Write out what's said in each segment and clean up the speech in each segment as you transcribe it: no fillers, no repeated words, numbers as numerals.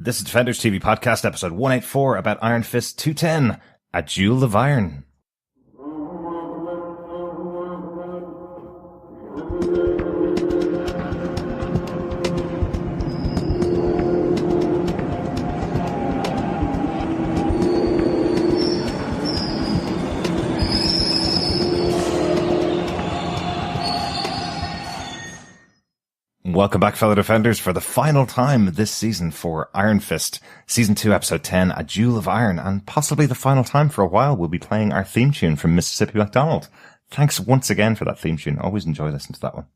This is Defenders TV Podcast, episode 184, about Iron Fist 210, A Duel of Iron. Welcome back, fellow Defenders, for the final time this season for Iron Fist, Season 2, Episode 10, A Duel of Iron, and possibly the final time for a while we'll be playing our theme tune from Mississippi McDonald. Thanks once again for that theme tune. Always enjoy listening to that one.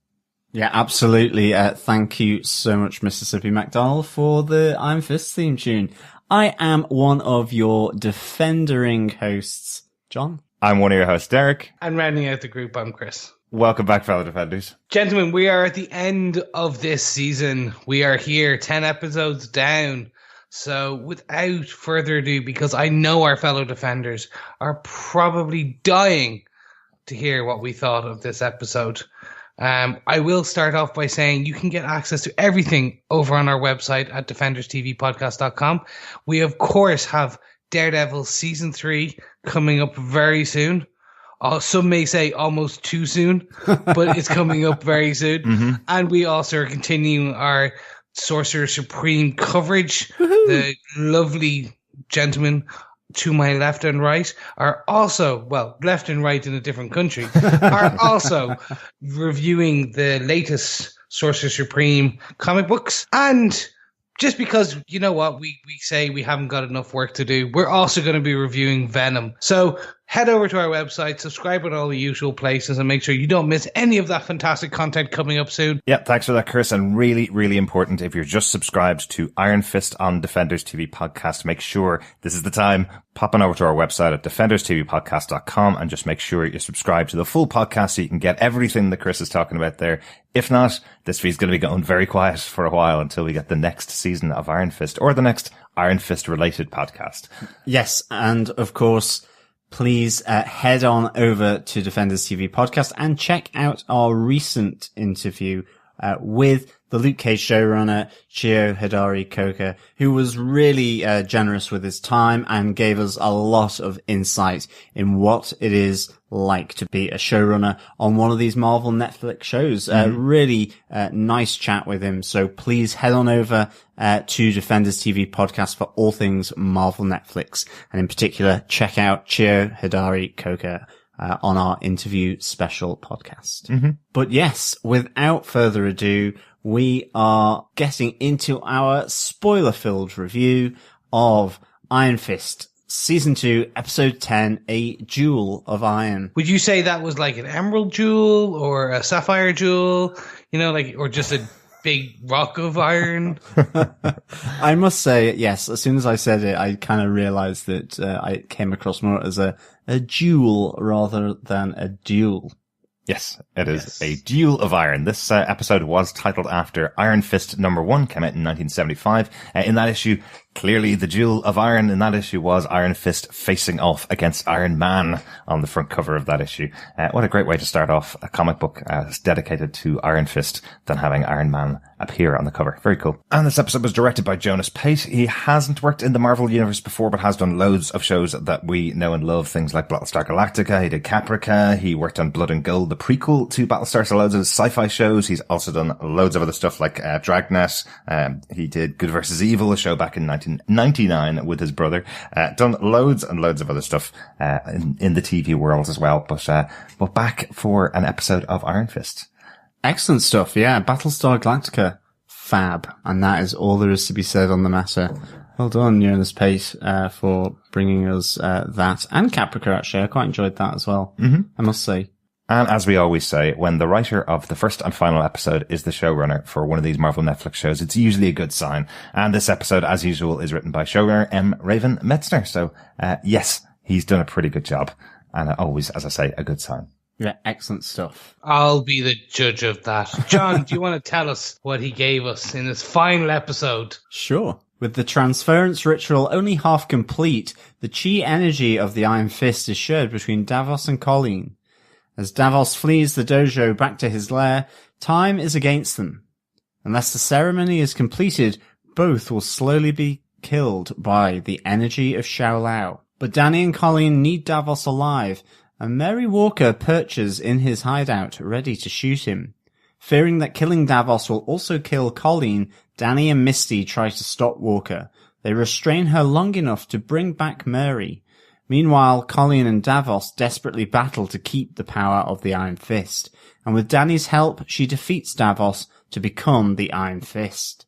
Yeah, absolutely. Thank you so much, Mississippi McDonald, for the Iron Fist theme tune. I am one of your defendering hosts, John. I'm one of your hosts, Derek. And rounding out the group, I'm Chris. Welcome back, fellow Defenders. Gentlemen, we are at the end of this season. We are here, 10 episodes down. So without further ado, because I know our fellow Defenders are probably dying to hear what we thought of this episode, I will start off by saying you can get access to everything over on our website at defenderstvpodcast.com. We, of course, have Daredevil Season 3 coming up very soon. Some may say almost too soon, but it's coming up very soon. Mm-hmm. And we also are continuing our Sorcerer Supreme coverage. Woo-hoo. The lovely gentlemen to my left and right are also, well, left and right in a different country, are also reviewing the latest Sorcerer Supreme comic books. And just because, you know what, we say we haven't got enough work to do, we're also going to be reviewing Venom. So head over to our website, subscribe at all the usual places, and make sure you don't miss any of that fantastic content coming up soon. Yeah, thanks for that, Chris. And really, really important, if you're just subscribed to Iron Fist on Defenders TV Podcast, make sure this is the time. Pop on over to our website at defenderstvpodcast.com and just make sure you subscribe to the full podcast so you can get everything that Chris is talking about there. If not, this feed's going to be going very quiet for a while until we get the next season of Iron Fist or the next Iron Fist related podcast. Yes, and of course, please head on over to Defenders TV Podcast and check out our recent interview with the Luke Cage showrunner, Chio Hidari Koka, who was really generous with his time and gave us a lot of insight in what it is like to be a showrunner on one of these Marvel Netflix shows. Really nice chat with him. So please head on over to Defenders TV Podcast for all things Marvel Netflix. And in particular, check out Chio Hidari Koka on our interview special podcast. Mm-hmm. But yes, without further ado, we are getting into our spoiler-filled review of Iron Fist, Season 2, Episode 10, A Duel of Iron. Would you say that was like an emerald jewel or a sapphire jewel? You know, like, or just a big rock of iron? I must say, yes, as soon as I said it, I kind of realized that I came across more as a duel rather than a duel. Yes, it is a Duel of Iron. This episode was titled after Iron Fist #1, came out in 1975. In that issue, clearly the Duel of Iron in that issue was Iron Fist facing off against Iron Man on the front cover of that issue. What a great way to start off a comic book dedicated to Iron Fist than having Iron Man appear on the cover. Very cool. And this episode was directed by Jonas Pate. He hasn't worked in the Marvel Universe before, but has done loads of shows that we know and love. Things like Battlestar Galactica. He did Caprica. He worked on Blood and Gold, the prequel to Battlestar, so loads of sci-fi shows. He's also done loads of other stuff like Dragnet. He did Good vs. Evil, a show back in 1999 with his brother. Done loads and loads of other stuff in the TV world as well. But back for an episode of Iron Fist. Excellent stuff, yeah. Battlestar Galactica, fab. And that is all there is to be said on the matter. Well done, Jonas Pate, for bringing us that. And Caprica, actually. I quite enjoyed that as well, I must say. And as we always say, when the writer of the first and final episode is the showrunner for one of these Marvel Netflix shows, it's usually a good sign. And this episode, as usual, is written by showrunner M. Raven Metzner. So, yes, he's done a pretty good job. And always, as I say, a good sign. Yeah, excellent stuff. I'll be the judge of that. John, do you want to tell us what he gave us in his final episode? Sure. With the transference ritual only half complete, the chi energy of the Iron Fist is shared between Davos and Colleen. As Davos flees the dojo back to his lair, time is against them. Unless the ceremony is completed, both will slowly be killed by the energy of Shao Lao. But Danny and Colleen need Davos alive, and Mary Walker perches in his hideout, ready to shoot him. Fearing that killing Davos will also kill Colleen, Danny and Misty try to stop Walker. They restrain her long enough to bring back Mary. Meanwhile, Colleen and Davos desperately battle to keep the power of the Iron Fist, and with Danny's help, she defeats Davos to become the Iron Fist.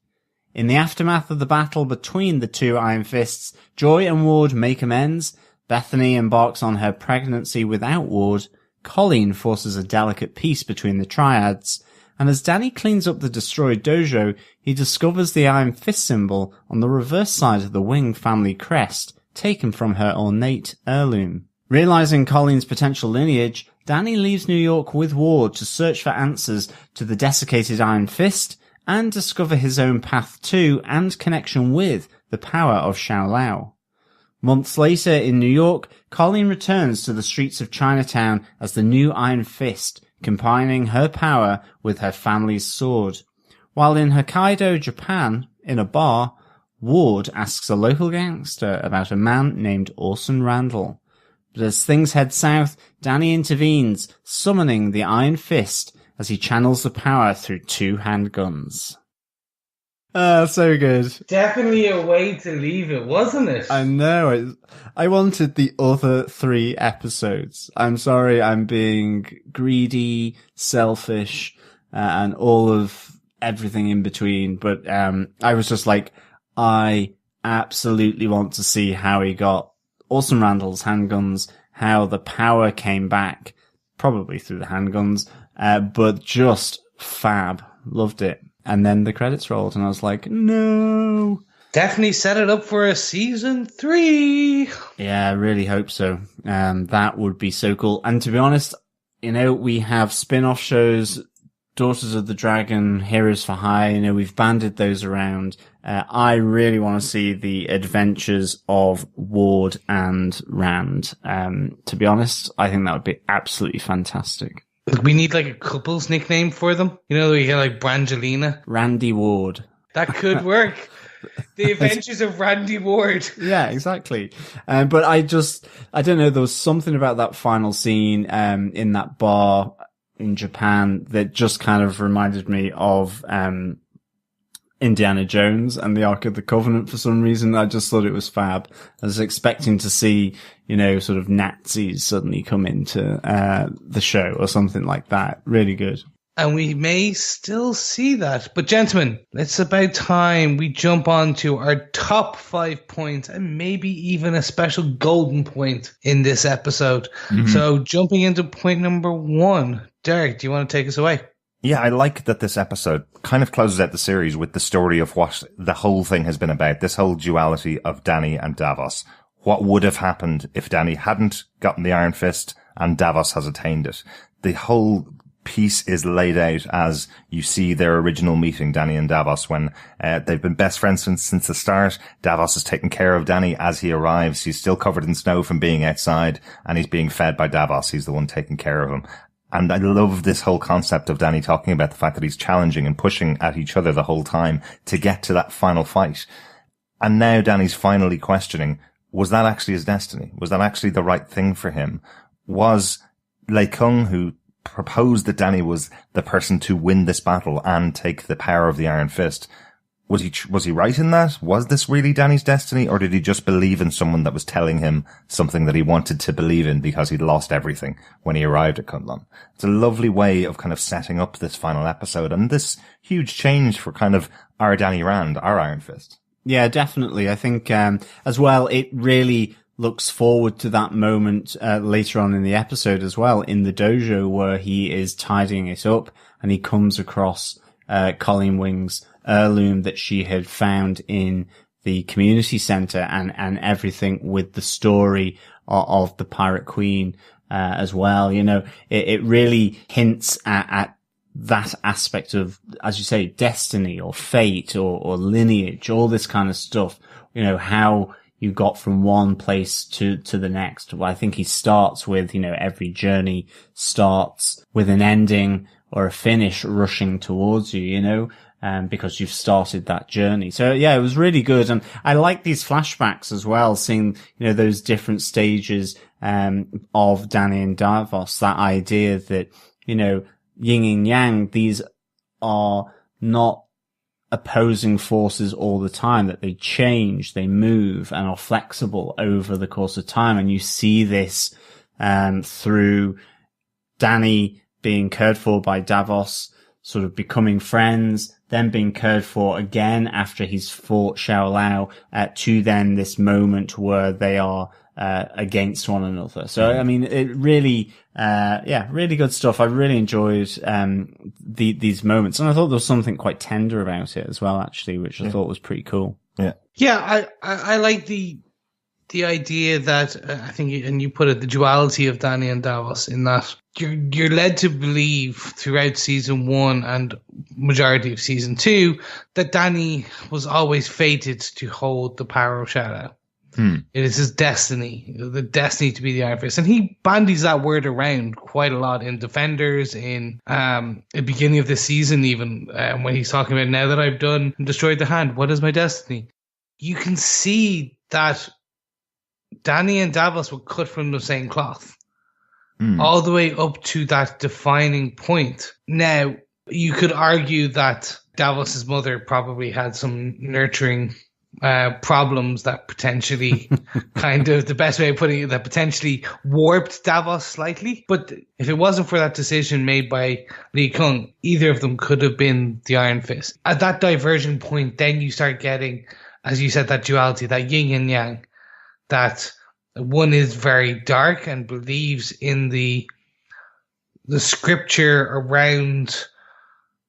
In the aftermath of the battle between the two Iron Fists, Joy and Ward make amends, Bethany embarks on her pregnancy without Ward, Colleen forces a delicate peace between the triads, and as Danny cleans up the destroyed dojo, he discovers the Iron Fist symbol on the reverse side of the Wing family crest, taken from her ornate heirloom. Realizing Colleen's potential lineage, Danny leaves New York with Ward to search for answers to the desiccated Iron Fist and discover his own path to and connection with the power of Shao Lao. Months later in New York, Colleen returns to the streets of Chinatown as the new Iron Fist, combining her power with her family's sword. While in Hokkaido, Japan, in a bar, Ward asks a local gangster about a man named Orson Randall. But as things head south, Danny intervenes, summoning the Iron Fist as he channels the power through two handguns. So good. Definitely a way to leave it, wasn't it? I know. I wanted the other 3 episodes. I'm sorry I'm being greedy, selfish, and all of everything in between. But I was just like, I absolutely want to see how he got Orson Randall's handguns, how the power came back, probably through the handguns, but just fab. Loved it. And then the credits rolled, and I was like, no. Definitely set it up for a season 3. Yeah, I really hope so. That would be so cool. And to be honest, you know, we have spin-off shows, Daughters of the Dragon, Heroes for Hire, you know, we've banded those around. I really want to see the adventures of Ward and Rand. To be honest, I think that would be absolutely fantastic. We need like a couple's nickname for them. You know, we get like Brangelina. Randy Ward. That could work. The Adventures of Randy Ward. Yeah, exactly. But I don't know, there was something about that final scene in that bar in Japan that just kind of reminded me of Indiana Jones and the Ark of the Covenant for some reason. I just thought it was fab. I was expecting to see, you know, sort of Nazis suddenly come into the show or something like that. Really good. And we may still see that. But gentlemen, it's about time we jump on to our top 5 points and maybe even a special golden point in this episode. Mm-hmm. So jumping into point number 1, Derek, do you want to take us away? Yeah, I like that this episode kind of closes out the series with the story of what the whole thing has been about, this whole duality of Danny and Davos. What would have happened if Danny hadn't gotten the Iron Fist and Davos has attained it? The whole piece is laid out as you see their original meeting, Danny and Davos, when they've been best friends since the start. Davos has taken care of Danny as he arrives. He's still covered in snow from being outside, and he's being fed by Davos. He's the one taking care of him. And I love this whole concept of Danny talking about the fact that he's challenging and pushing at each other the whole time to get to that final fight. And now Danny's finally questioning, was that actually his destiny? Was that actually the right thing for him? Was Lei Kung, who proposed that Danny was the person to win this battle and take the power of the Iron Fist, was he right in that? Was this really Danny's destiny, or did he just believe in someone that was telling him something that he wanted to believe in because he'd lost everything when he arrived at Kunlun? It's a lovely way of kind of setting up this final episode and this huge change for kind of our Danny Rand, our Iron Fist. Yeah, definitely. I think, as well, it really looks forward to that moment, later on in the episode as well, in the dojo where he is tidying it up and he comes across, Colleen Wing's heirloom that she had found in the community center and everything with the story of the Pirate Queen, as well. You know, it really hints at that aspect of, as you say, destiny or fate or lineage, all this kind of stuff, you know, how you got from one place to the next. Well, I think he starts with, you know, every journey starts with an ending or a finish rushing towards you, you know. because you've started that journey. So yeah, it was really good. And I like these flashbacks as well, seeing, those different stages, of Dany and Davos, that idea that, yin and yang, these are not opposing forces all the time, that they change, they move and are flexible over the course of time. And you see this, through Dany being cared for by Davos, sort of becoming friends, then being cared for again after he's fought Shao Lao, to then this moment where they are against one another. So, I mean, it really, really good stuff. I really enjoyed these moments, and I thought there was something quite tender about it as well, actually, which I thought was pretty cool. Yeah, I like the idea that I think, and you put it, the duality of Dany and Davos, in that you're led to believe throughout season 1 and majority of season 2 that Dany was always fated to hold the power of Shao Lao. It is his destiny, the destiny to be the Iron Fist. And he bandies that word around quite a lot in Defenders, in the beginning of the season even, when he's talking about, now that I've done and destroyed the hand, what is my destiny? You can see that Dany and Davos were cut from the same cloth, all the way up to that defining point. Now, you could argue that Davos's mother probably had some nurturing problems that potentially kind of, the best way of putting it, that potentially warped Davos slightly. But if it wasn't for that decision made by Lee Kung, either of them could have been the Iron Fist. At that diversion point, then you start getting, as you said, that duality, that yin and yang, that one is very dark and believes in the scripture around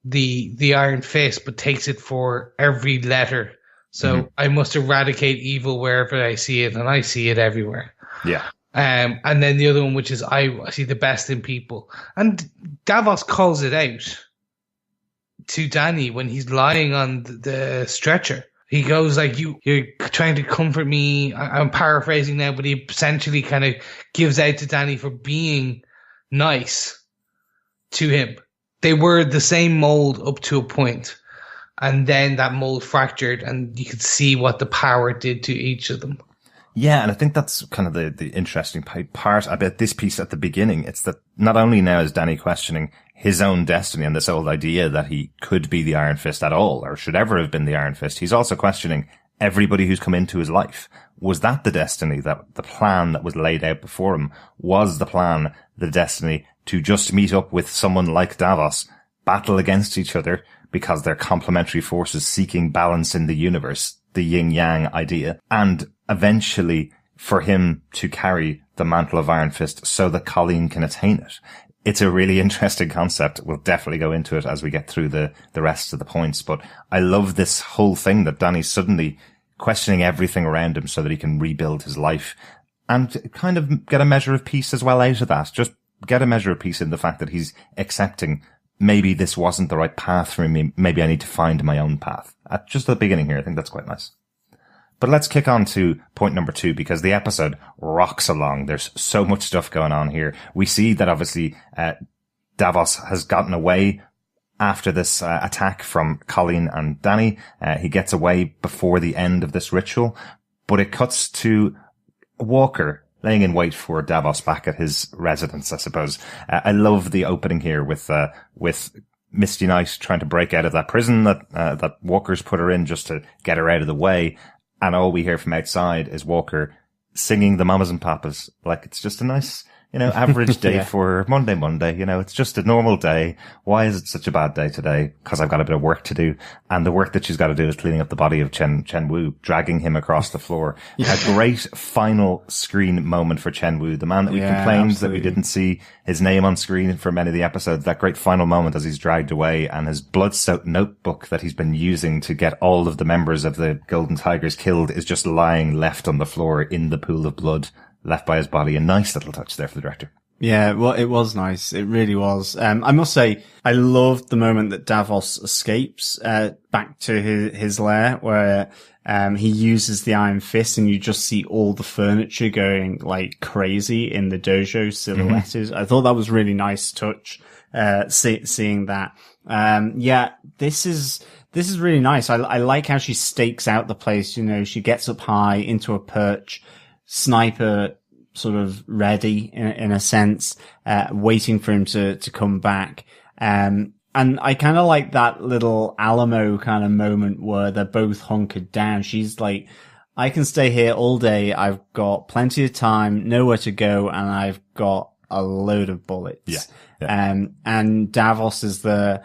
the Iron Fist, but takes it for every letter. So I must eradicate evil wherever I see it, and I see it everywhere. Yeah. And then the other one, which is I see the best in people. And Davos calls it out to Dany when he's lying on the stretcher. He goes like, you're trying to comfort me. I'm paraphrasing now, but he essentially kind of gives out to Dany for being nice to him. They were the same mold up to a point. And then that mold fractured, and you could see what the power did to each of them. Yeah, and I think that's kind of the interesting part about this piece at the beginning. It's that not only now is Dany questioning his own destiny and this old idea that he could be the Iron Fist at all, or should ever have been the Iron Fist, he's also questioning everybody who's come into his life. Was that the destiny, that the plan that was laid out before him? Was the plan the destiny to just meet up with someone like Davos, battle against each other, because they're complementary forces seeking balance in the universe, the yin-yang idea, and eventually for him to carry the mantle of Iron Fist so that Colleen can attain it? It's a really interesting concept. We'll definitely go into it as we get through the rest of the points, but I love this whole thing that Dany's suddenly questioning everything around him so that he can rebuild his life and kind of get a measure of peace as well out of that. Just get a measure of peace in the fact that he's accepting maybe this wasn't the right path for me. Maybe I need to find my own path. At just the beginning here, I think that's quite nice. But let's kick on to point number 2, because the episode rocks along. There's so much stuff going on here. We see that obviously Davos has gotten away after this attack from Colleen and Dany. He gets away before the end of this ritual, but it cuts to Walker laying in wait for Davos back at his residence, I suppose. I love the opening here with Misty Knight trying to break out of that prison that Walker's put her in just to get her out of the way. And all we hear from outside is Walker singing the Mamas and Papas. Like, it's just a nice, average day for Monday. It's just a normal day. Why is it such a bad day today? Because I've got a bit of work to do. And the work that she's got to do is cleaning up the body of Chen Wu, dragging him across the floor. A great final screen moment for Chen Wu, the man that we complained that we didn't see his name on screen for many of the episodes. That great final moment as he's dragged away, and his blood-soaked notebook that he's been using to get all of the members of the Golden Tigers killed is just lying left on the floor in the pool of blood left by his body. A nice little touch there for the director. Yeah, well, it was nice. It really was. I must say, I loved the moment that Davos escapes, back to his lair, where, he uses the Iron Fist and you just see all the furniture going like crazy in the dojo silhouetted. I thought that was really nice touch, seeing that. This this is really nice. I like how she stakes out the place. You know, she gets up high into a perch, sniper sort of ready in a sense, waiting for him to come back. And I kind of like that little Alamo kind of moment where they're both hunkered down. She's like, I can stay here all day. I've got plenty of time, nowhere to go, and I've got a load of bullets. Yeah. And Davos is the,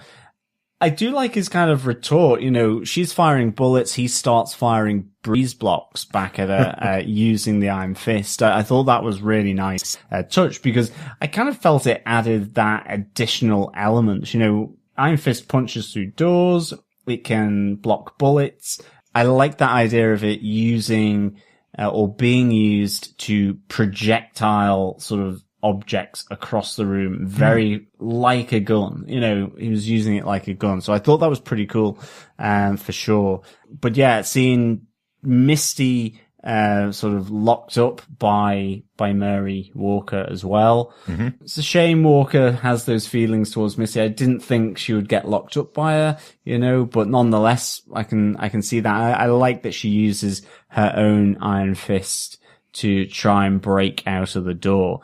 I do like his kind of retort. You know, she's firing bullets. He starts firing breeze blocks back at her, using the Iron Fist. I thought that was really nice touch, because I kind of felt it added that additional element. You know, Iron Fist punches through doors. It can block bullets. I like that idea of it using, or being used to projectile sort of objects across the room, very like a gun. You know, he was using it like a gun. So I thought that was pretty cool, for sure. But yeah, seeing Misty, sort of locked up by Mary Walker as well. Mm-hmm. It's a shame Walker has those feelings towards Misty. I didn't think she would get locked up by her, you know, but nonetheless, I can see that. I like that she uses her own Iron Fist to try and break out of the door.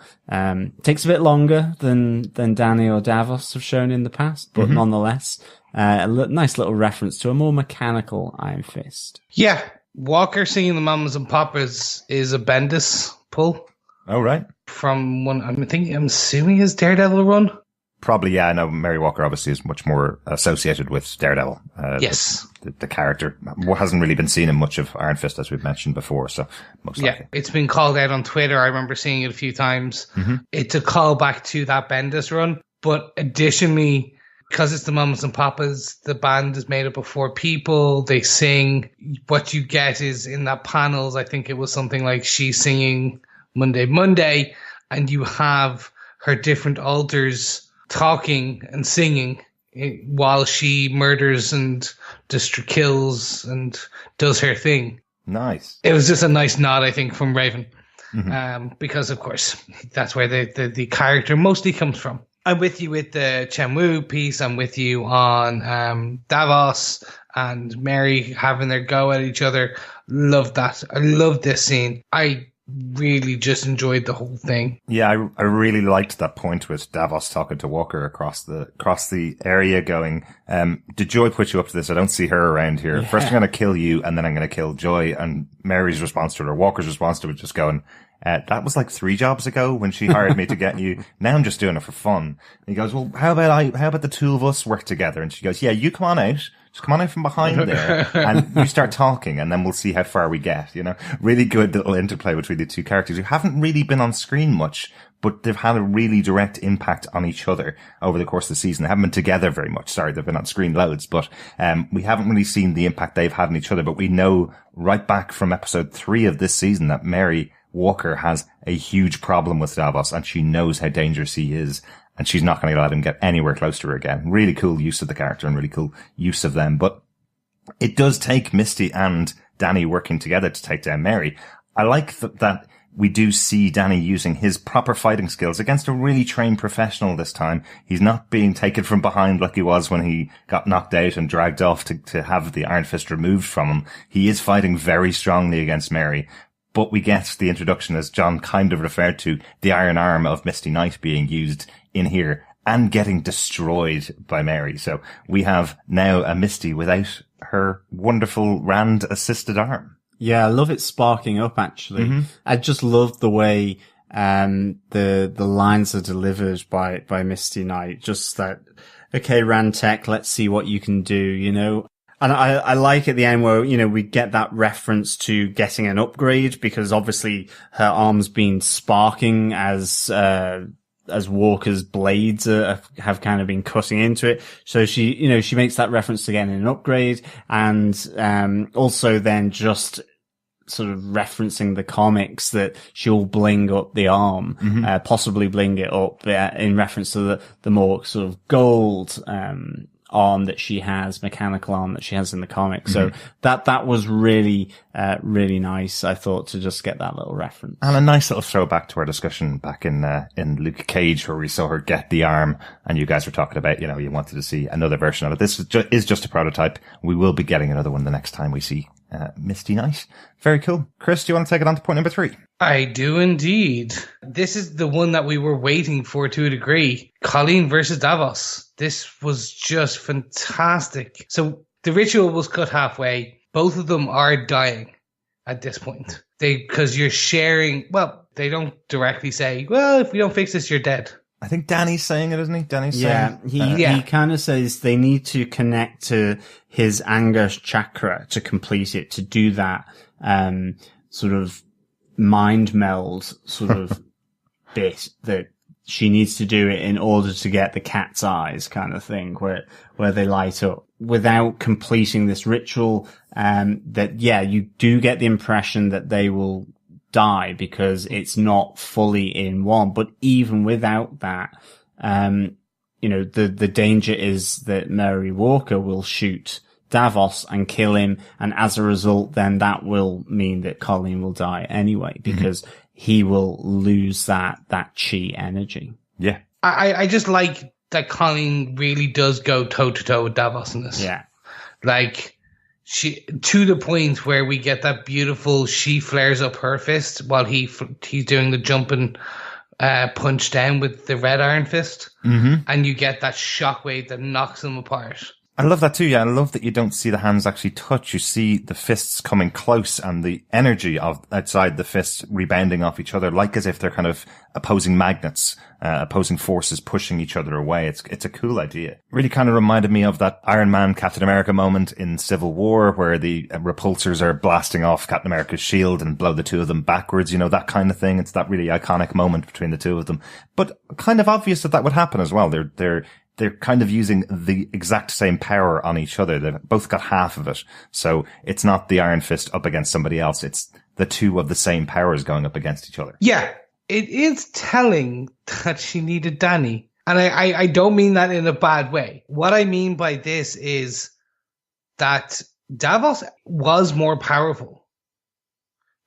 Takes a bit longer than Danny or Davos have shown in the past, but nonetheless, nice little reference to a more mechanical Iron Fist. Yeah. Walker singing the Mamas and Papas is a Bendis pull. Oh, right. From one, I'm assuming his Daredevil run. Probably, yeah. I know Mary Walker obviously is much more associated with Daredevil. Yes. The character hasn't really been seen in much of Iron Fist, as we've mentioned before, so most likely. Yeah, it's been called out on Twitter. I remember seeing it a few times. Mm-hmm. It's a callback to that Bendis run, but additionally, because it's the Mamas and Papas, the band is made up of 4 people. They sing. What you get is in that panels, I think it was something like she's singing Monday, and you have her different alters talking and singing while she murders and kills and does her thing. Nice. It was just a nice nod, I think, from Raven. Because, of course, that's where the character mostly comes from. I'm with you with the Chenwu piece. I'm with you on Davos and Mary having their go at each other. Love that. I love this scene. I really just enjoyed the whole thing. Yeah, I really liked that point with Davos talking to Walker across the area going, did Joy put you up to this? I don't see her around here. Yeah. First I'm going to kill you and then I'm going to kill Joy. And Mary's response to it, or Walker's response to it, just going, that was like 3 jobs ago when she hired me to get you. Now I'm just doing it for fun. And he goes, well, how about the 2 of us work together? And she goes, yeah, you come on out. Just come on out from behind there and you start talking and then we'll see how far we get, you know? Really good little interplay between the 2 characters who haven't really been on screen much, but they've had a really direct impact on each other over the course of the season. They haven't been together very much. Sorry, they've been on screen loads, but we haven't really seen the impact they've had on each other. But we know right back from episode 3 of this season that Mary Walker has a huge problem with Davos and she knows how dangerous he is. And she's not going to let him get anywhere close to her again. Really cool use of the character and really cool use of them. But it does take Misty and Danny working together to take down Mary. I like that we do see Danny using his proper fighting skills against a really trained professional this time. He's not being taken from behind like he was when he got knocked out and dragged off to have the Iron Fist removed from him. He is fighting very strongly against Mary. But we get the introduction, as John kind of referred to, the iron arm of Misty Knight being used in here and getting destroyed by Mary. So we have now a Misty without her wonderful Rand assisted arm. Yeah, I love it sparking up, actually. Mm-hmm. I just love the way the lines are delivered by Misty Knight. Just that, okay, Rand Tech, let's see what you can do, you know? And I like at the end where, you know, we get that reference to getting an upgrade because obviously her arm's been sparking as Walker's blades have kind of been cutting into it. So she makes that reference to getting an upgrade and, also then just sort of referencing the comics that she'll bling up the arm, possibly bling it up in reference to the more sort of gold, arm that she has, mechanical arm that she has in the comic. So that was really, really nice, I thought, to just get that little reference. And a nice little throwback to our discussion back in Luke Cage, where we saw her get the arm, and you guys were talking about, you wanted to see another version of it. This is just a prototype. We will be getting another one the next time we see Misty Knight. Very cool. Chris, do you want to take it on to point number 3? I do indeed. This is the one that we were waiting for to a degree. Colleen versus Davos. This was just fantastic. So the ritual was cut halfway. Both of them are dying at this point. Because you're sharing, well, they don't directly say, well, if we don't fix this, you're dead. I think Danny's saying it, isn't he? Danny's saying he kind of says they need to connect to his anger chakra to complete it, to do that sort of mind meld sort of bit that she needs to do it in order to get the cat's eyes kind of thing where they light up without completing this ritual. You do get the impression that they will die because it's not fully in one. But even without that, the danger is that Mary Walker will shoot Davos and kill him, and as a result, then that will mean that Colleen will die anyway because he will lose that chi energy. Yeah, I just like that Colleen really does go toe to toe with Davos in this. Yeah, like she to the point where we get that beautiful. She flares up her fist while he's doing the jumping punch down with the red iron fist, and you get that shockwave that knocks them apart. I love that too, yeah. I love that you don't see the hands actually touch. You see the fists coming close and the energy of outside the fists rebounding off each other, like as if they're kind of opposing magnets, opposing forces pushing each other away. It's a cool idea. Really kind of reminded me of that Iron Man Captain America moment in Civil War where the repulsors are blasting off Captain America's shield and blow the two of them backwards, that kind of thing. It's that really iconic moment between the two of them. But kind of obvious that would happen as well. They're kind of using the exact same power on each other. They've both got half of it. So it's not the Iron Fist up against somebody else. It's the two of the same powers going up against each other. Yeah, it is telling that she needed Danny. And I don't mean that in a bad way. What I mean by this is that Davos was more powerful.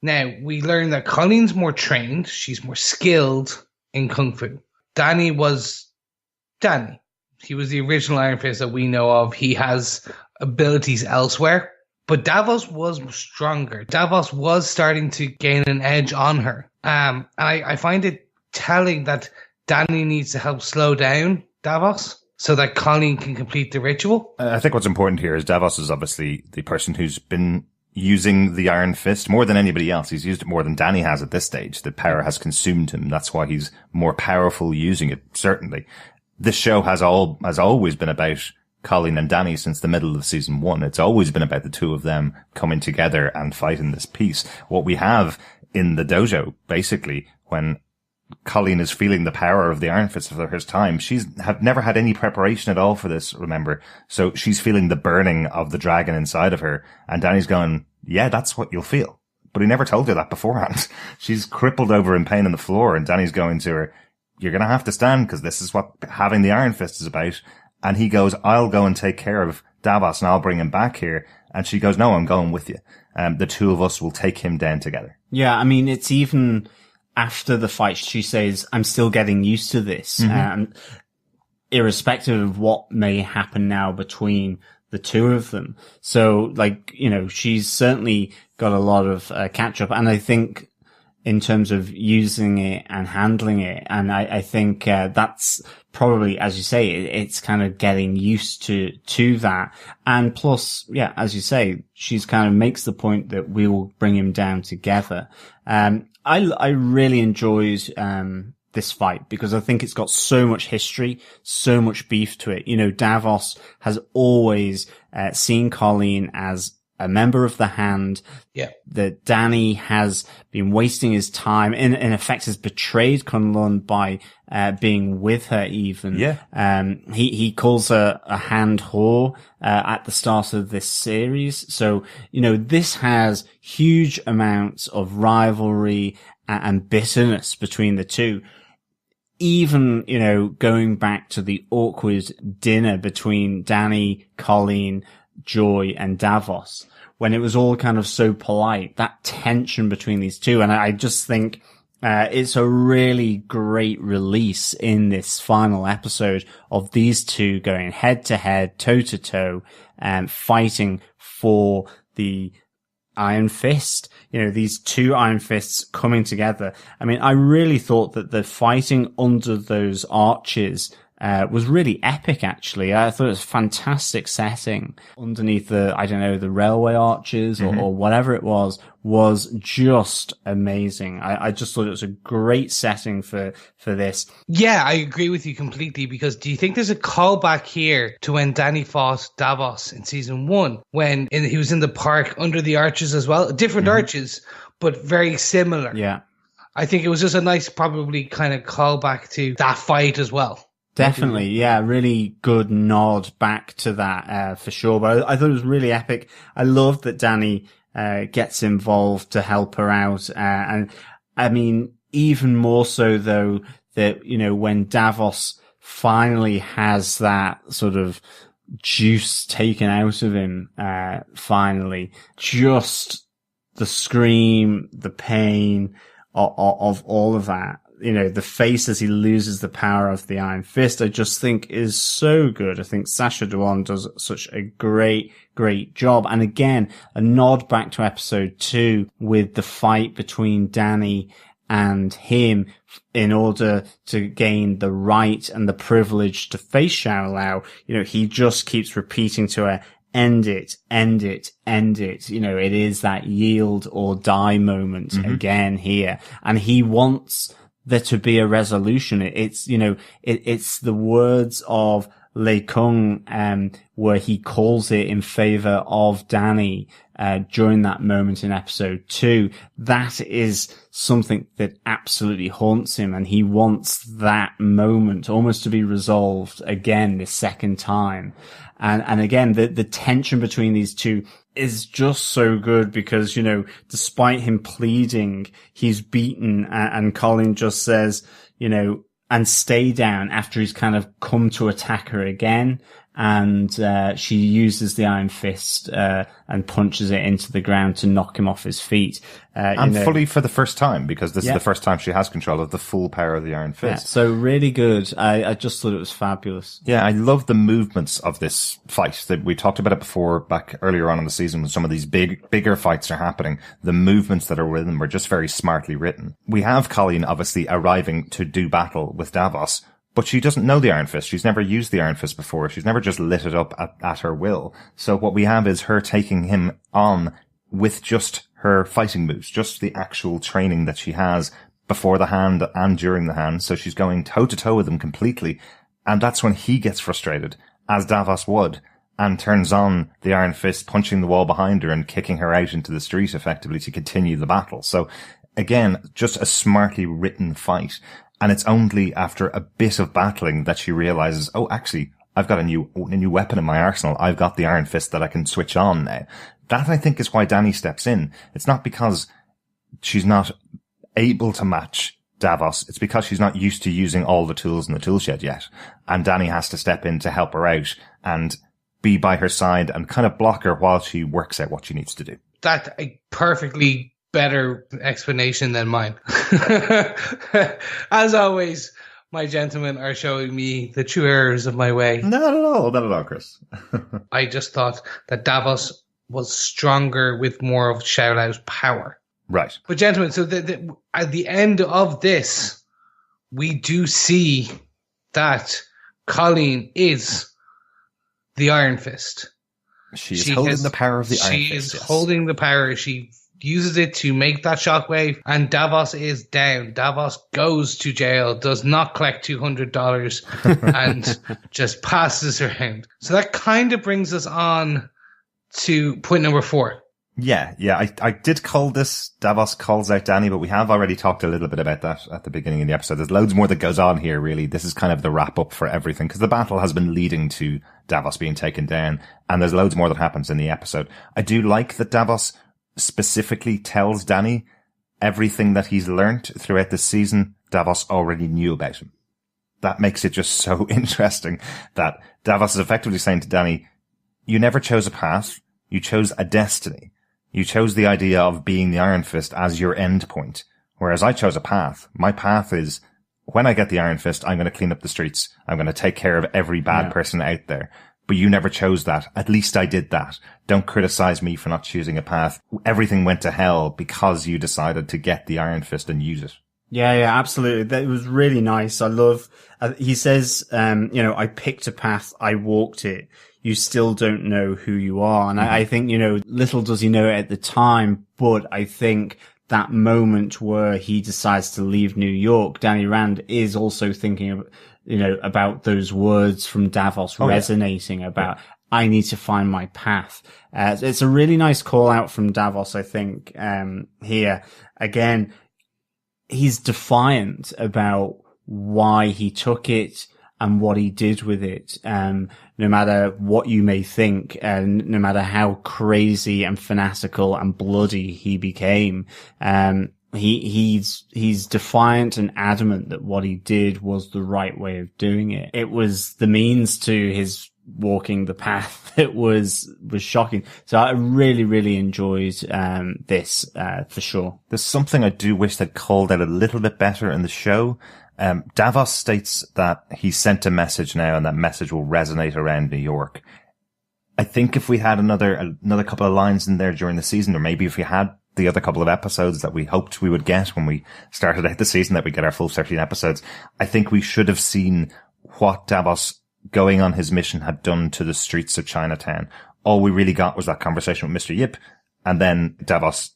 Now, we learn that Colleen's more trained. She's more skilled in Kung Fu. Danny was Danny. He was the original Iron Fist that we know of. He has abilities elsewhere. But Davos was stronger. Davos was starting to gain an edge on her. And I find it telling that Danny needs to help slow down Davos so that Colleen can complete the ritual. I think what's important here is Davos is obviously the person who's been using the Iron Fist more than anybody else. He's used it more than Danny has at this stage. The power has consumed him. That's why he's more powerful using it, certainly. This show has always been about Colleen and Danny since the middle of season 1. It's always been about the two of them coming together and fighting this piece. What we have in the dojo, basically, when Colleen is feeling the power of the Iron Fist for the first time, she's never had any preparation at all for this, remember? So she's feeling the burning of the dragon inside of her, and Danny's going, yeah, that's what you'll feel. But he never told her that beforehand. She's crippled over in pain on the floor, and Danny's going to her, you're going to have to stand because this is what having the Iron Fist is about. And he goes, I'll go and take care of Davos and I'll bring him back here. And she goes, no, I'm going with you. The two of us will take him down together. Yeah, I mean, it's even after the fight, she says, I'm still getting used to this. Irrespective of what may happen now between the two of them. So, she's certainly got a lot of catch up. And I think in terms of using it and handling it. And I think, that's probably, as you say, it's kind of getting used to that. And plus, yeah, as you say, she's kind of makes the point that we will bring him down together. I really enjoyed, this fight because I think it's got so much history, so much beef to it. Davos has always, seen Colleen as a member of the Hand. Yeah. That Danny has been wasting his time, in effect has betrayed Kunlun by, being with her even. Yeah. He calls her a hand whore, at the start of this series. So, this has huge amounts of rivalry and bitterness between the two. even, going back to the awkward dinner between Danny, Colleen, Joy, and Davos, when it was all kind of so polite, that tension between these two. And I just think, it's a really great release in this final episode of these two going head to head, toe to toe, and fighting for the Iron Fist. These two Iron Fists coming together. I mean, I really thought that the fighting under those arches was really epic, actually. I thought it was a fantastic setting underneath the railway arches or whatever it was just amazing. I just thought it was a great setting for this. Yeah, I agree with you completely, because do you think there's a callback here to when Danny fought Davos in season 1, when he was in the park under the arches as well? Different arches, but very similar. Yeah. I think it was just a nice, probably kind of callback to that fight as well. Definitely, yeah, really good nod back to that, for sure. But I thought it was really epic. I loved that Danny, gets involved to help her out. And I mean, even more so though, that, when Davos finally has that sort of juice taken out of him, finally, just the scream, the pain of all of that. The face as he loses the power of the Iron Fist, I just think is so good. I think Sacha Dhawan does such a great job. And again, a nod back to episode 2 with the fight between Danny and him in order to gain the right and the privilege to face Shao Lao. He just keeps repeating to her, end it, end it, end it. It is that yield or die moment again here. And he wants there to be a resolution. It's, it's the words of Lei Kung, where he calls it in favor of Danny, during that moment in episode 2. That is something that absolutely haunts him, and he wants that moment almost to be resolved again this second time. And again, the tension between these two is just so good because, despite him pleading, he's beaten, and Colleen just says, and stay down after he's kind of come to attack her again. And she uses the Iron Fist and punches it into the ground to knock him off his feet. And fully for the first time, because this is the first time she has control of the full power of the Iron Fist. Yeah, so really good. I just thought it was fabulous. Yeah, I love the movements of this fight. That we talked about it before, back earlier on in the season, when some of these bigger fights are happening. The movements that are within them were just very smartly written. We have Colleen obviously arriving to do battle with Davos, but she doesn't know the Iron Fist. She's never used the Iron Fist before. She's never just lit it up at her will. So what we have is her taking him on with just her fighting moves, just the actual training that she has before the hand and during the hand. So she's going toe to toe with him completely. And that's when he gets frustrated, as Davos would, and turns on the Iron Fist, punching the wall behind her and kicking her out into the street effectively to continue the battle. So again, just a smartly written fight. And it's only after a bit of battling that she realizes, oh, actually, I've got a new weapon in my arsenal. I've got the Iron Fist that I can switch on now. That, I think, is why Danny steps in. It's not because she's not able to match Davos. It's because she's not used to using all the tools in the tool shed yet. And Danny has to step in to help her out and be by her side and kind of block her while she works out what she needs to do. That's a perfectly better explanation than mine. As always, my gentlemen are showing me the true errors of my way. Not at all, Chris. I just thought that Davos was stronger with more of Shao Lao's power. Right. But gentlemen, so at the end of this, we do see that Colleen is the Iron Fist. She holding the power of the Iron Fist. She is holding the power. She uses it to make that shockwave, and Davos is down. Davos goes to jail, does not collect $200, and just passes around. So that kind of brings us on to point number 4. Yeah. I did call this Davos calls out Danny, but we have already talked a little bit about that at the beginning of the episode. There's loads more that goes on here, really. This is kind of the wrap up for everything, because the battle has been leading to Davos being taken down, and there's loads more that happens in the episode. I do like that Davos specifically tells Danny everything that he's learnt throughout the season. Davos already knew about him. that makes it just so interesting that Davos is effectively saying to Dany, you never chose a path, you chose a destiny. You chose the idea of being the Iron Fist as your end point. Whereas I chose a path. My path is, when I get the Iron Fist, I'm going to clean up the streets. I'm going to take care of every bad person out there. But you never chose that. At least I did that. Don't criticize me for not choosing a path. Everything went to hell because you decided to get the Iron Fist and use it. Yeah, absolutely. That was really nice. I love, he says, I picked a path, I walked it. You still don't know who you are. And I think, little does he know it at the time, but I think that moment where he decides to leave New York, Danny Rand is also thinking of, about those words from Davos resonating about, I need to find my path. It's a really nice call out from Davos, I think, here. Again, he's defiant about why he took it and what he did with it. No matter what you may think, and no matter how crazy and fanatical and bloody he became, he's defiant and adamant that what he did was the right way of doing it. It was the means to his walking the path that was shocking. So I really, really enjoyed this for sure. There's something I do wish they'd called out a little bit better in the show. Davos states that he sent a message now and that message will resonate around New York. I think if we had another couple of lines in there during the season, or maybe if we had the other couple of episodes that we hoped we would get when we started out the season, that we get our full 13 episodes, I think we should have seen what Davos going on his mission had done to the streets of Chinatown. All we really got was that conversation with Mr. Yip, and then Davos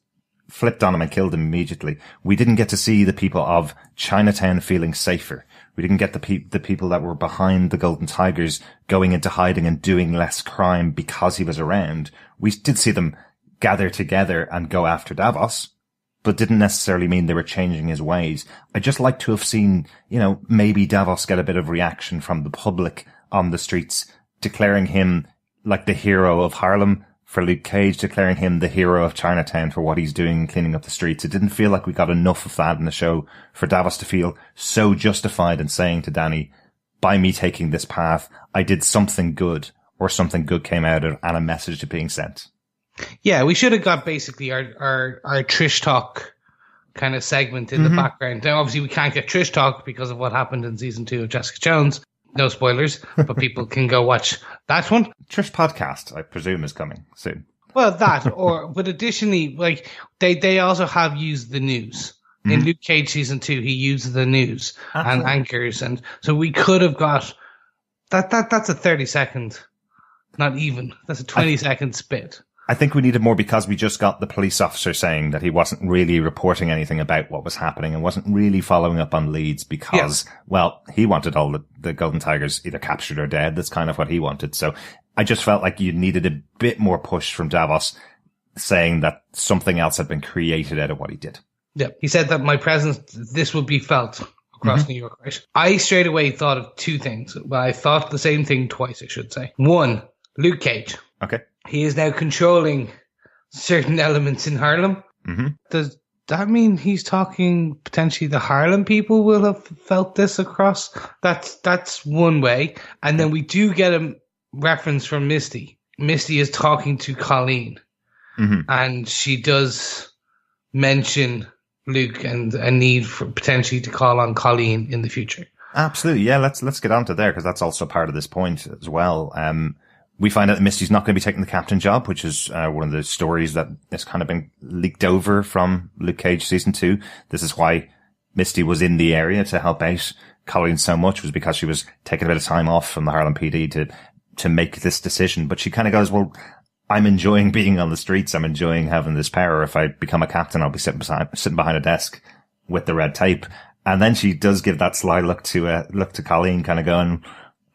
flipped on him and killed him immediately. We didn't get to see the people of Chinatown feeling safer. We didn't get the people that were behind the Golden Tigers going into hiding and doing less crime because he was around. We did see them gather together and go after Davos, but didn't necessarily mean they were changing his ways. I'd just like to have seen, maybe Davos get a bit of reaction from the public on the streets, declaring him like the hero of Harlem for Luke Cage, declaring him the hero of Chinatown for what he's doing cleaning up the streets. It didn't feel like we got enough of that in the show for Davos to feel so justified in saying to Dany, by me taking this path, I did something good, or something good came out of it, and a message to being sent. Yeah, we should have got basically our Trish Talk kind of segment in the background. Now, obviously, we can't get Trish Talk because of what happened in season 2 of Jessica Jones. No spoilers, but people can go watch that one. Trish podcast, I presume, is coming soon. Well, but additionally, like they also have used the news. In Luke Cage season 2, he used the news and anchors, and so we could have got that. That's a 30-second, not even. That's a 20-second spit. I think we needed more because we just got the police officer saying that he wasn't really reporting anything about what was happening and wasn't really following up on leads because, well, he wanted all the Golden Tigers either captured or dead. That's kind of what he wanted. So I just felt like you needed a bit more push from Davos saying that something else had been created out of what he did. Yeah. He said that my presence, this would be felt across New York, right? I straight away thought of two things. Well, I thought the same thing twice, I should say. One, Luke Cage. Okay. He is now controlling certain elements in Harlem. Does that mean he's talking potentially the Harlem people will have felt this across? That's one way. And then we do get a reference from Misty. Misty is talking to Colleen. And she does mention Luke and a need for potentially to call on Colleen in the future. Absolutely. Yeah, let's get on to there because that's also part of this point as well. We find out that Misty's not going to be taking the captain job, which is one of the stories that has kind of been leaked over from Luke Cage season 2. This is why Misty was in the area to help out Colleen so much, was because she was taking a bit of time off from the Harlem PD to make this decision. But she kind of goes, well, I'm enjoying being on the streets. I'm enjoying having this power. If I become a captain, I'll be sitting behind a desk with the red tape. And then she does give that sly look to Colleen, kind of going,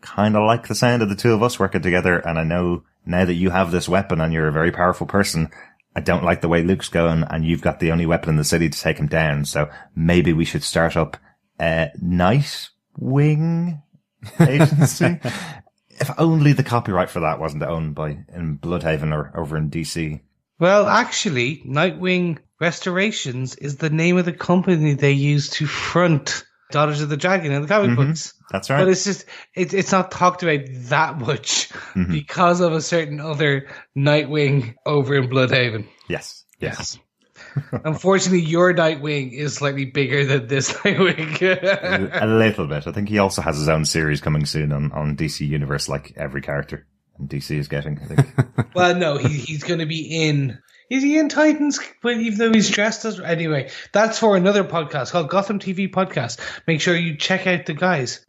kind of like the sound of the two of us working together. And I know now that you have this weapon and you're a very powerful person, I don't like the way Luke's going and you've got the only weapon in the city to take him down. So maybe we should start up a Night Wing agency. If only the copyright for that wasn't owned in Bloodhaven or over in DC. Well, actually, Nightwing Restorations is the name of the company they use to front Daughters of the Dragon in the comic books. That's right. But it's just, it's not talked about that much because of a certain other Nightwing over in Bloodhaven. Yes. Unfortunately, your Nightwing is slightly bigger than this Nightwing. A little bit. I think he also has his own series coming soon on DC Universe, like every character DC is getting, I think. Well, no, he's going to be in... Is he in Titans? But even though he's dressed as... Anyway, that's for another podcast called Gotham TV Podcast. Make sure you check out the guys.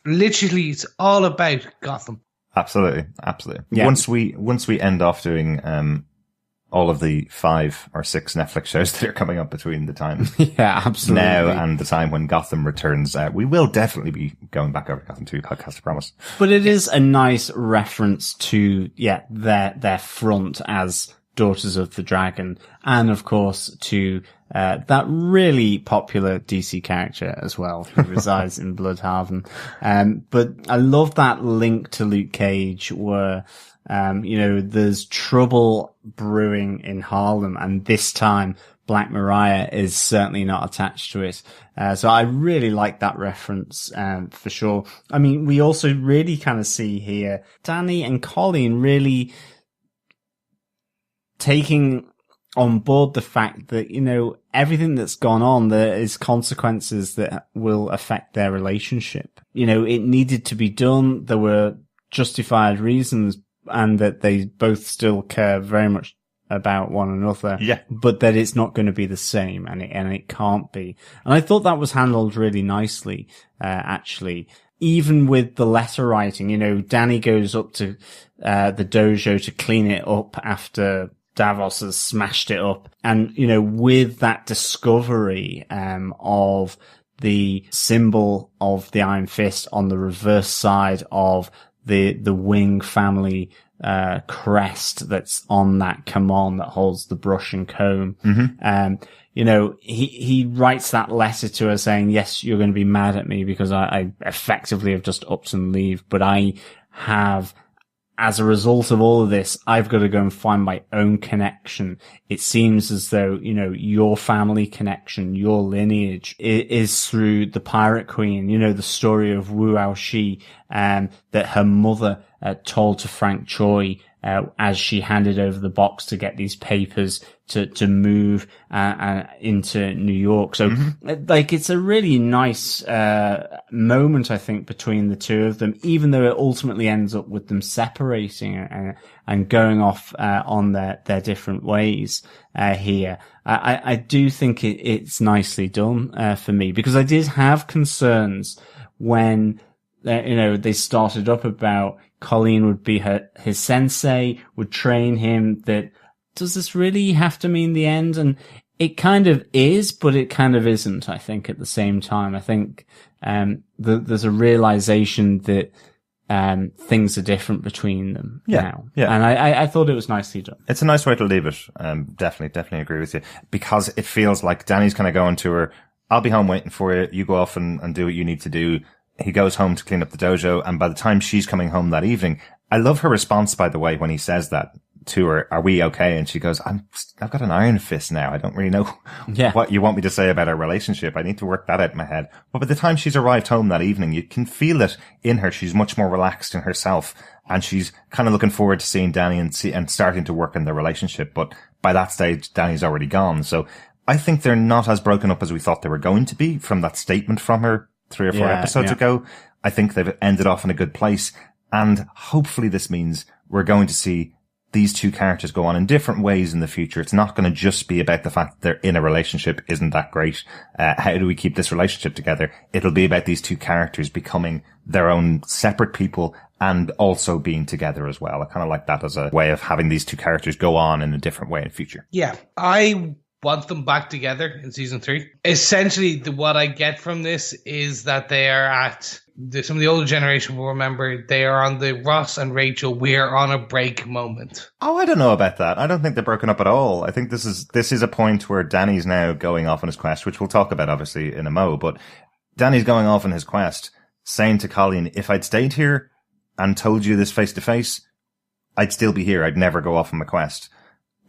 Literally, it's all about Gotham. Absolutely. Yeah. Once we end off doing all of the 5 or 6 Netflix shows that are coming up between the time absolutely now and the time when Gotham returns, we will definitely be going back over to Gotham 2 podcast, I promise. But it is a nice reference to their front as Daughters of the Dragon, and of course to that really popular DC character as well, who resides in Bloodhaven. But I love that link to Luke Cage where, there's trouble brewing in Harlem, and this time Black Mariah is certainly not attached to it. So I really like that reference, for sure. I mean, we also really kind of see here Danny and Colleen really taking on board the fact that, everything that's gone on, there is consequences that will affect their relationship. It needed to be done. There were justified reasons, and that they both still care very much about one another. Yeah. But that it's not going to be the same, and it can't be. And I thought that was handled really nicely, actually. Even with the letter writing, Danny goes up to the dojo to clean it up after Davos has smashed it up. And, with that discovery, of the symbol of the Iron Fist on the reverse side of the Wing family, crest that's on that Kamon that holds the brush and comb. He writes that letter to her saying, yes, you're going to be mad at me because I effectively have just upped and leave, but I have, as a result of all of this, I've got to go and find my own connection. It seems as though, your family connection, your lineage is through the Pirate Queen, the story of Wu Aoshi, that her mother told to Frank Choi, as she handed over the box to get these papers to move, into New York. So, it's a really nice, moment, I think, between the two of them, even though it ultimately ends up with them separating and going off, on their different ways, here. I do think it's nicely done, for me, because I did have concerns when, they started up about Colleen would be his sensei, would train him, that does this really have to mean the end? And it kind of is, but it kind of isn't, I think, at the same time. I think, there's a realization that, things are different between them now. Yeah. And I thought it was nicely done. It's a nice way to leave it. Definitely agree with you, because it feels like Danny's kind of going to her, I'll be home waiting for you. You go off and do what you need to do. He goes home to clean up the dojo, and by the time she's coming home that evening, I love her response, by the way, when he says that to her, are we okay? And she goes, I've got an Iron Fist now. I don't really know what you want me to say about our relationship. I need to work that out in my head. But by the time she's arrived home that evening, you can feel it in her. She's much more relaxed in herself, and she's kind of looking forward to seeing Danny and starting to work in their relationship. But by that stage, Danny's already gone. So I think they're not as broken up as we thought they were going to be from that statement from her 3 or 4 episodes ago. I think they've ended off in a good place, and hopefully this means we're going to see these two characters go on in different ways in the future. It's not going to just be about the fact that they're in a relationship. Isn't that great? How do we keep this relationship together? It'll be about these two characters becoming their own separate people and also being together as well. I kind of like that as a way of having these two characters go on in a different way in the future. Yeah, I want them back together in season 3. Essentially, what I get from this is that they are at some of the older generation will remember they are on the Ross and Rachel, we're on a break moment. Oh, I don't know about that. I don't think they're broken up at all. I think this is a point where Danny's now going off on his quest, which we'll talk about obviously in a mo, but Danny's going off on his quest, saying to Colleen, if I'd stayed here and told you this face to face, I'd still be here. I'd never go off on my quest.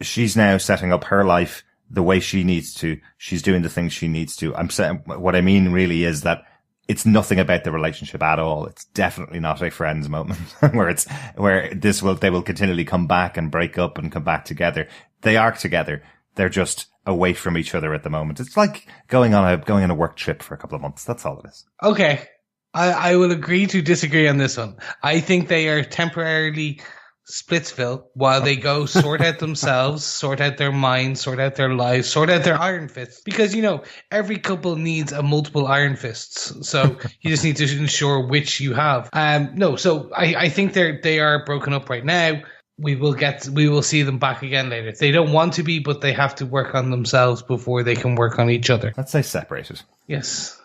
She's now setting up her life the way she needs to. She's doing the things she needs to. I'm saying, what I mean really is that it's nothing about the relationship at all. It's definitely not a friends moment where they will continually come back and break up and come back together. They are together. They're just away from each other at the moment. It's like going on a work trip for a couple of months. That's all it is. Okay. I will agree to disagree on this one. I think they are temporarily Splitsville while they go sort out themselves, sort out their minds, sort out their lives, sort out their iron fists. Because, every couple needs a multiple iron fists. So you just need to ensure which you have. So I think they are broken up right now. We will see them back again later. They don't want to be, but they have to work on themselves before they can work on each other. Let's say separated. Yes.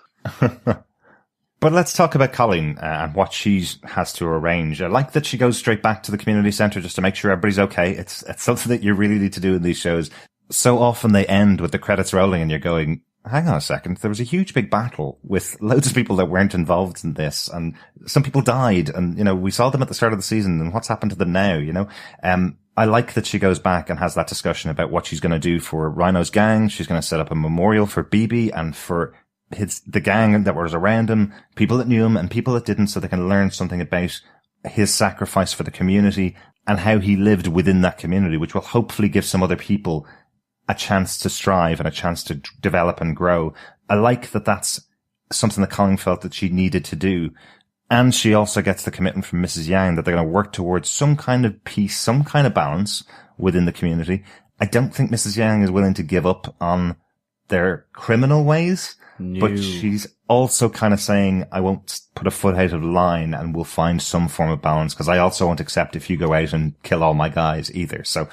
But let's talk about Colleen and what she has to arrange. I like that she goes straight back to the community centre just to make sure everybody's okay. It's something that you really need to do in these shows. So often they end with the credits rolling and you're going, hang on a second, there was a huge big battle with loads of people that weren't involved in this, and some people died, and, we saw them at the start of the season, and what's happened to them now, I like that she goes back and has that discussion about what she's going to do for Rhino's gang. She's going to set up a memorial for BB and for the gang that was around him, people that knew him and people that didn't, so they can learn something about his sacrifice for the community and how he lived within that community, which will hopefully give some other people a chance to strive and a chance to develop and grow. I like that that's something that Colleen felt that she needed to do. And she also gets the commitment from Mrs. Yang that they're going to work towards some kind of peace, some kind of balance within the community. I don't think Mrs. Yang is willing to give up on their criminal ways, but she's also kind of saying, I won't put a foot out of line and we'll find some form of balance, because I also won't accept if you go out and kill all my guys either. So,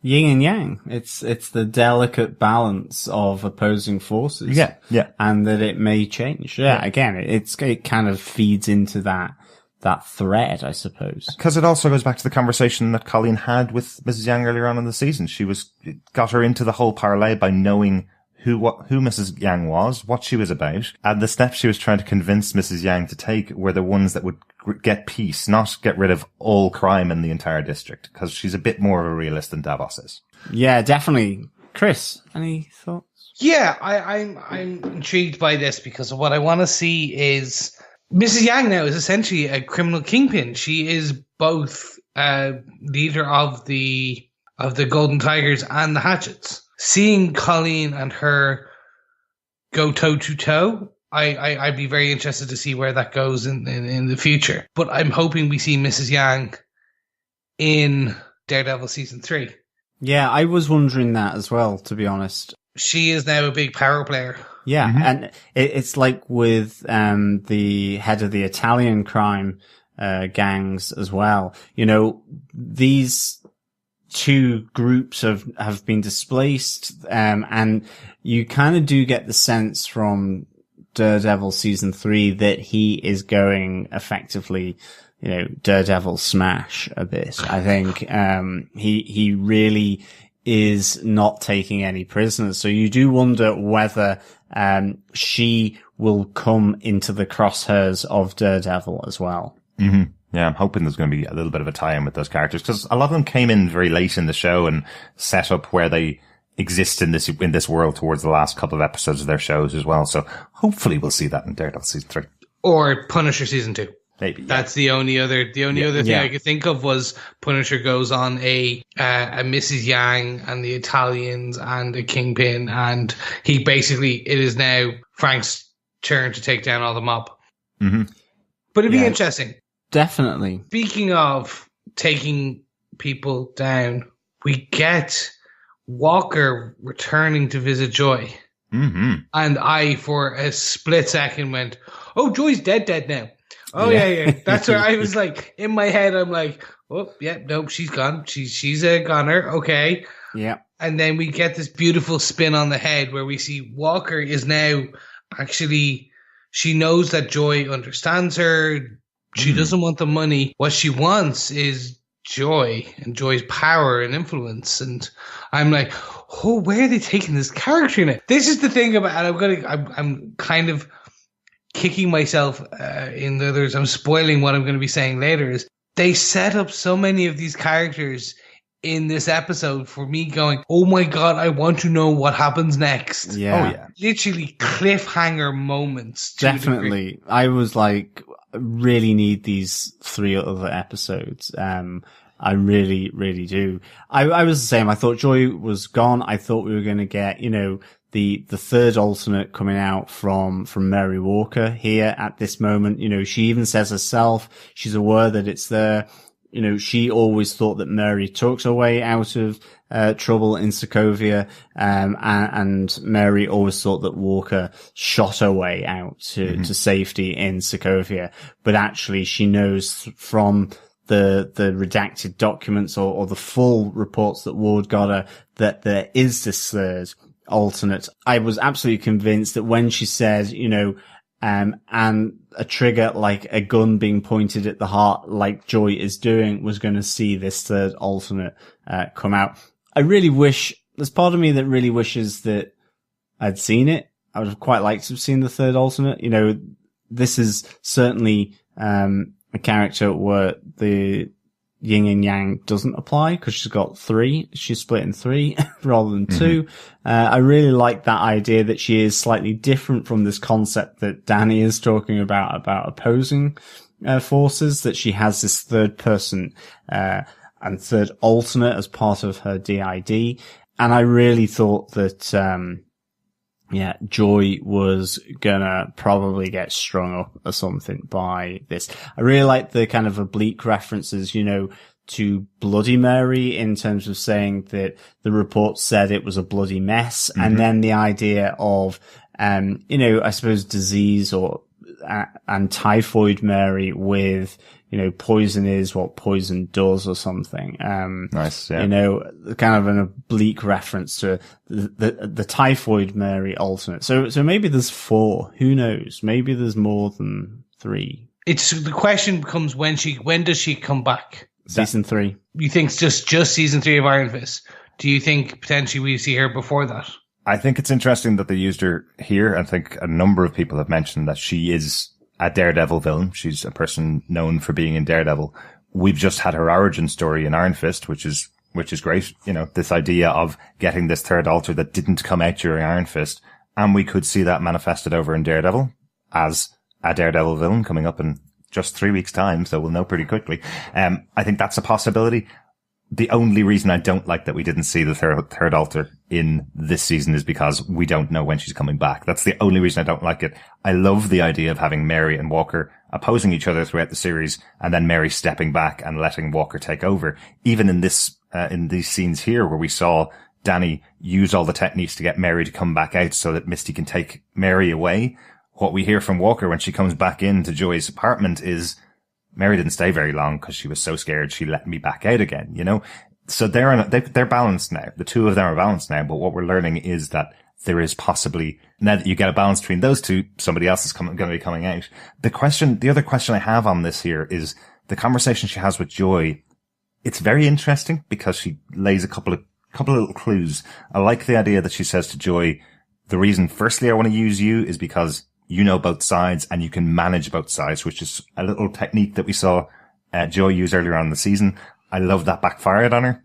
yin and yang. It's the delicate balance of opposing forces. Yeah. And that it may change. Yeah. Again, it kind of feeds into that thread, I suppose. Because it also goes back to the conversation that Colleen had with Mrs. Yang earlier on in the season. Got her into the whole parlay by knowing who Mrs. Yang was, what she was about, and the steps she was trying to convince Mrs. Yang to take were the ones that would get peace, not get rid of all crime in the entire district, because she's a bit more of a realist than Davos is. Yeah, definitely. Chris, any thoughts? Yeah, I'm intrigued by this because what I want to see is Mrs. Yang now is essentially a criminal kingpin. She is both leader of the Golden Tigers and the Hatchets. Seeing Colleen and her go toe to toe, I'd be very interested to see where that goes in the future. But I'm hoping we see Mrs. Yang in Daredevil season 3. Yeah, I was wondering that as well, to be honest. She is now a big power player. Yeah, and it's like with the head of the Italian crime gangs as well. These two groups have been displaced, and you kind of do get the sense from Daredevil season 3 that he is going effectively, Daredevil smash a bit. I think he really is not taking any prisoners. So you do wonder whether she will come into the crosshairs of Daredevil as well. Mm-hmm. Yeah, I'm hoping there's going to be a little bit of a tie-in with those characters, because a lot of them came in very late in the show and set up where they exist in this world towards the last couple of episodes of their shows as well. So hopefully we'll see that in Daredevil season 3 or Punisher season 2. Maybe. Yeah. That's the only other thing I could think of was Punisher goes on a Mrs. Yang and the Italians and a Kingpin, and it is now Frank's turn to take down all the mob. Mm-hmm. But it'd be interesting. Definitely. Speaking of taking people down, we get Walker returning to visit Joy. Mm-hmm. And I, for a split second, went, oh, Joy's dead now. Oh, yeah. That's where I was like, in my head, I'm like, oh, yeah, nope, she's gone. She's a goner. Okay. Yeah. And then we get this beautiful spin on the head where we see Walker is now actually, she knows that Joy understands her. She doesn't want the money. What she wants is Joy and Joy's power and influence. And I'm like, oh, where are they taking this character now? This is the thing about, and I'm kind of kicking myself in the others. I'm spoiling what I'm going to be saying later. Is they set up so many of these characters in this episode for me going, oh my God, I want to know what happens next. Yeah. Oh, yeah. Literally cliffhanger moments. Definitely. I was like, I really need these 3 other episodes. I really, really do. I was the same. I thought Joy was gone. I thought we were going to get, the third alternate coming out from Mary Walker here at this moment. She even says herself, she's aware that it's there. She always thought that Mary talks her way out of trouble in Sokovia, and Mary always thought that Walker shot her way out to safety in Sokovia. But actually, she knows from the redacted documents or the full reports that Ward got her that there is this third alternate. I was absolutely convinced that when she said, and a trigger like a gun being pointed at the heart like Joy is doing was going to see this third alternate come out. I really wish, there's part of me that really wishes that I'd seen it. I would have quite liked to have seen the third alternate. This is certainly a character where the yin and yang doesn't apply because she's got 3. She's split in 3 rather than 2. I really like that idea that she is slightly different from this concept that Danny is talking about opposing forces, that she has this third person and third alternate as part of her DID. And I really thought that Joy was gonna probably get strung up or something by this. I really like the kind of oblique references, to Bloody Mary in terms of saying that the report said it was a bloody mess. And then the idea of, I suppose disease and typhoid Mary with, poison is what poison does or something. Nice, yeah. Kind of an oblique reference to the typhoid Mary alternate. So maybe there's 4. Who knows? Maybe there's more than 3. The question becomes when does she come back? Season 3. You think it's just season 3 of Iron Fist? Do you think potentially we see her before that? I think it's interesting that they used her here. I think a number of people have mentioned that she is a Daredevil villain. She's a person known for being in Daredevil. We've just had her origin story in Iron Fist, which is great. This idea of getting this third alter that didn't come out during Iron Fist. And we could see that manifested over in Daredevil as a Daredevil villain coming up in just 3 weeks' time. So we'll know pretty quickly. I think that's a possibility. The only reason I don't like that we didn't see the third alter in this season is because we don't know when she's coming back. That's the only reason I don't like it. I love the idea of having Mary and Walker opposing each other throughout the series and then Mary stepping back and letting Walker take over. Even in these scenes here where we saw Danny use all the techniques to get Mary to come back out so that Misty can take Mary away. What we hear from Walker when she comes back into Joy's apartment is, Mary didn't stay very long because she was so scared she let me back out again, So they're balanced now. The 2 of them are balanced now, but what we're learning is that there is possibly, now that you get a balance between those 2, somebody else is going to be coming out. The other question I have on this here is the conversation she has with Joy. It's very interesting because she lays a couple of little clues. I like the idea that she says to Joy, the reason firstly I want to use you is because you know both sides and you can manage both sides, which is a little technique that we saw Joy use earlier on in the season. I love that backfired on her.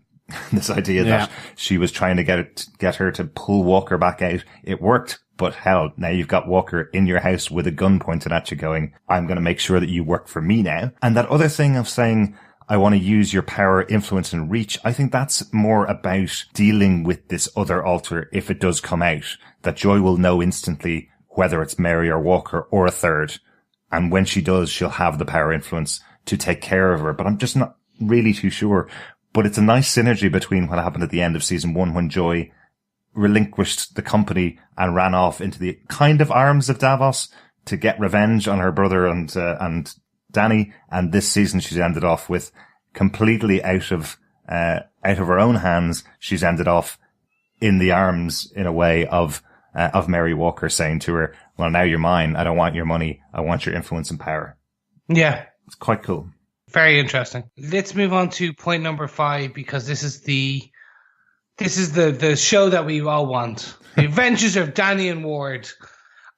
This idea that she was trying to get her to pull Walker back out. It worked, but hell, now you've got Walker in your house with a gun pointed at you going, I'm going to make sure that you work for me now. And that other thing of saying, I want to use your power, influence and reach. I think that's more about dealing with this other alter if it does come out, that Joy will know instantly whether it's Mary or Walker or a third. And when she does, she'll have the power influence to take care of her. But I'm just not really too sure. But it's a nice synergy between what happened at the end of season 1 when Joy relinquished the company and ran off into the kind of arms of Davos to get revenge on her brother and Danny. And this season she's ended off with completely out of her own hands. She's ended off in the arms, in a way, of Mary Walker saying to her, well, now you're mine. I don't want your money. I want your influence and power. Yeah. It's quite cool. Very interesting. Let's move on to point number 5, because this is the show that we all want. The Adventures of Danny and Ward.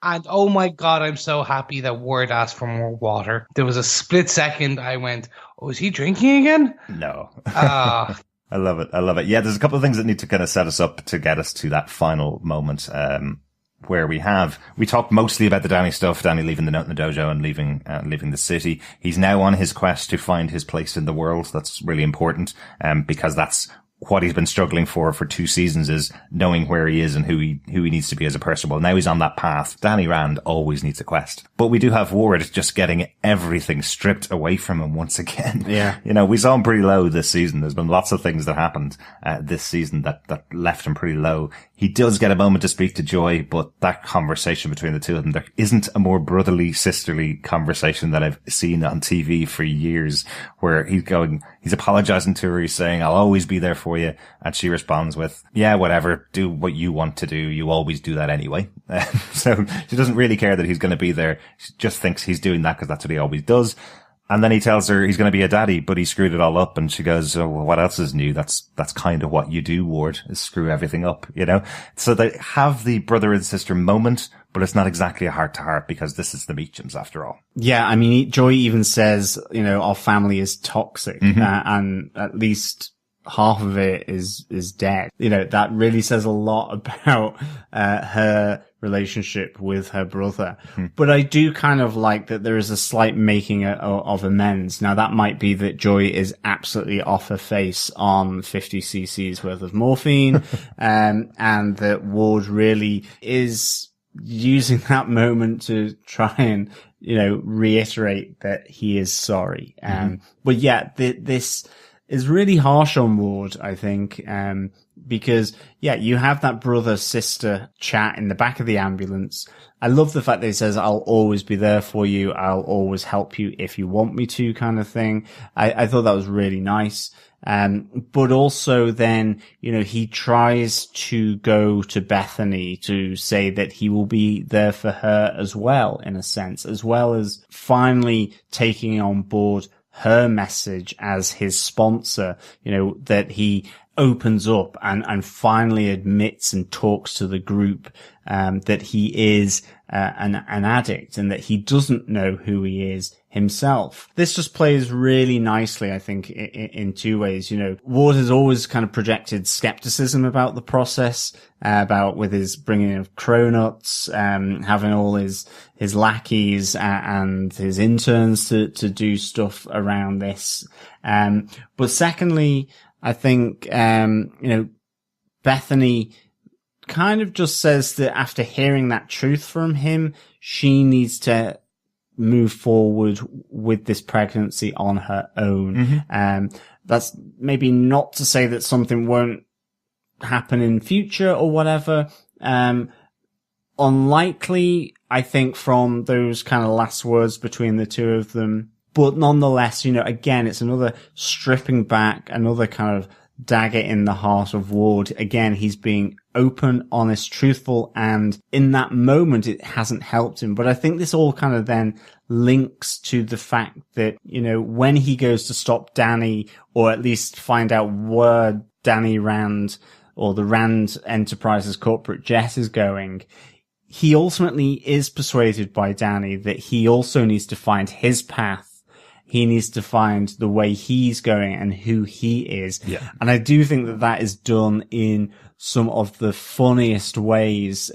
And oh my God, I'm so happy that Ward asked for more water. There was a split second I went, oh, is he drinking again? No. I love it. I love it. Yeah, there's a couple of things that need to kind of set us up to get us to that final moment, where we talked mostly about the Danny stuff, Danny leaving the note in the dojo and leaving the city. He's now on his quest to find his place in the world. That's really important, because that's what he's been struggling for 2 seasons, is knowing where he is and who he needs to be as a person. Well, now he's on that path. Danny Rand always needs a quest. But we do have Ward just getting everything stripped away from him once again. Yeah. You know, we saw him pretty low this season. There's been lots of things that happened this season that left him pretty low. He does get a moment to speak to Joy, but that conversation between the two of them, there isn't a more brotherly, sisterly conversation that I've seen on TV for years, where he's apologizing to her. He's saying, I'll always be there for you. And she responds with, yeah, whatever, do what you want to do. You always do that anyway. So she doesn't really care that he's going to be there. She just thinks he's doing that because that's what he always does. And then he tells her he's going to be a daddy, but he screwed it all up. And she goes, oh, well, what else is new? That's kind of what you do, Ward, is screw everything up, you know? So they have the brother and sister moment, but it's not exactly a heart to heart because this is the Meachams after all. Yeah. I mean, Joy even says, you know, our family is toxic, and at least half of it is dead. You know, that really says a lot about, her relationship with her brother. But I do kind of like that there is a slight making of amends. Now that might be that Joy is absolutely off her face on 50 cc's worth of morphine, and that Ward really is using that moment to try and, you know, reiterate that he is sorry. But yeah, this is really harsh on Ward, I think, because, yeah, you have that brother-sister chat in the back of the ambulance. I love the fact that he says, I'll always be there for you. I'll always help you if you want me to, kind of thing. I thought that was really nice. But also then, you know, he tries to go to Bethany to say that he will be there for her as well, in a sense, as well as finally taking on board her message as his sponsor, you know, that he opens up and finally admits and talks to the group, that he is an addict and that he doesn't know who he is himself. This just plays really nicely, I think, in 2 ways. You know, Ward has always kind of projected skepticism about the process, about with his bringing of Cronuts, having all his lackeys and his interns to do stuff around this. But secondly, I think, you know, Bethany kind of just says that after hearing that truth from him, she needs to move forward with this pregnancy on her own. That's maybe not to say that something won't happen in future or whatever. Unlikely, I think, from those kind of last words between the two of them. But nonetheless, you know, again, it's another stripping back, another kind of dagger in the heart of Ward. Again, he's being open, honest, truthful, and in that moment, it hasn't helped him. But I think this all kind of then links to the fact that, you know, when he goes to stop Danny, or at least find out where Danny Rand or the Rand Enterprises corporate jet is going, he ultimately is persuaded by Danny that he also needs to find his path. He needs to find the way he's going and who he is. Yeah. And I do think that that is done in some of the funniest ways,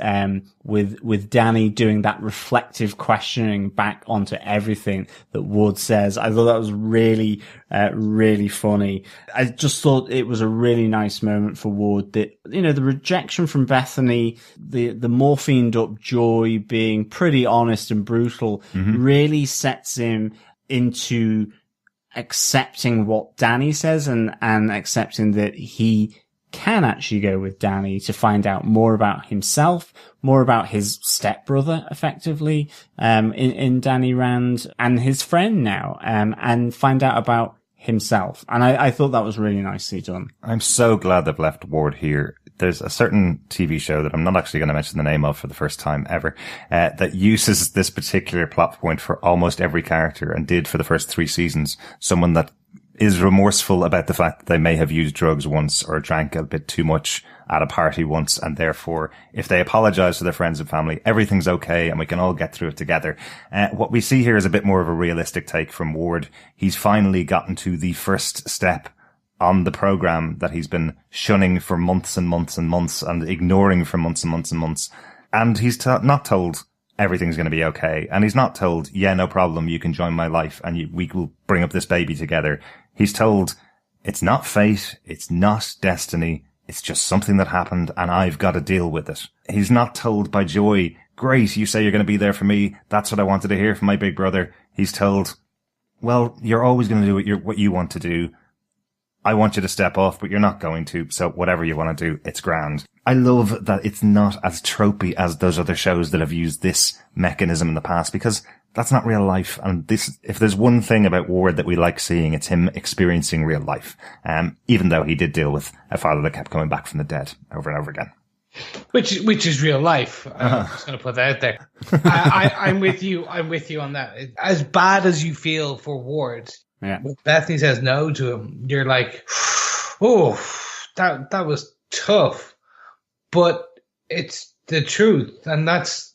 with Danny doing that reflective questioning back onto everything that Wood says. I thought that was really, really funny. I just thought it was a really nice moment for Wood that, you know, the rejection from Bethany, the morphined up Joy being pretty honest and brutal, really sets him into accepting what Danny says and accepting that he can actually go with Danny to find out more about himself, more about his stepbrother, effectively, in Danny Rand and his friend now, and find out about himself. And I thought that was really nicely done. I'm so glad they've left Ward here. There's a certain TV show that I'm not actually going to mention the name of for the first time ever, that uses this particular plot point for almost every character and did for the first 3 seasons. Someone that is remorseful about the fact that they may have used drugs once or drank a bit too much at a party once, and therefore, if they apologize to their friends and family, everything's okay and we can all get through it together. What we see here is a bit more of a realistic take from Ward. He's finally gotten to the first step on the program that he's been shunning for months and months and months and ignoring for months and months and months. And he's not told everything's going to be okay. And he's not told, yeah, no problem, you can join my life and we will bring up this baby together. He's told, it's not fate, it's not destiny, it's just something that happened and I've got to deal with it. He's not told by Joy, great, you say you're going to be there for me, that's what I wanted to hear from my big brother. He's told, well, you're always going to do what you want to do. I want you to step off, but you're not going to, so whatever you want to do, it's grand. I love that it's not as tropey as those other shows that have used this mechanism in the past, because that's not real life. And this, if there's one thing about Ward that we like seeing, it's him experiencing real life. Even though he did deal with a father that kept coming back from the dead over and over again. Which is real life. I'm just going to put that out there. I'm with you. I'm with you on that. As bad as you feel for Ward, when Bethany says no to him, you're like, oh, that was tough. But it's the truth, and that's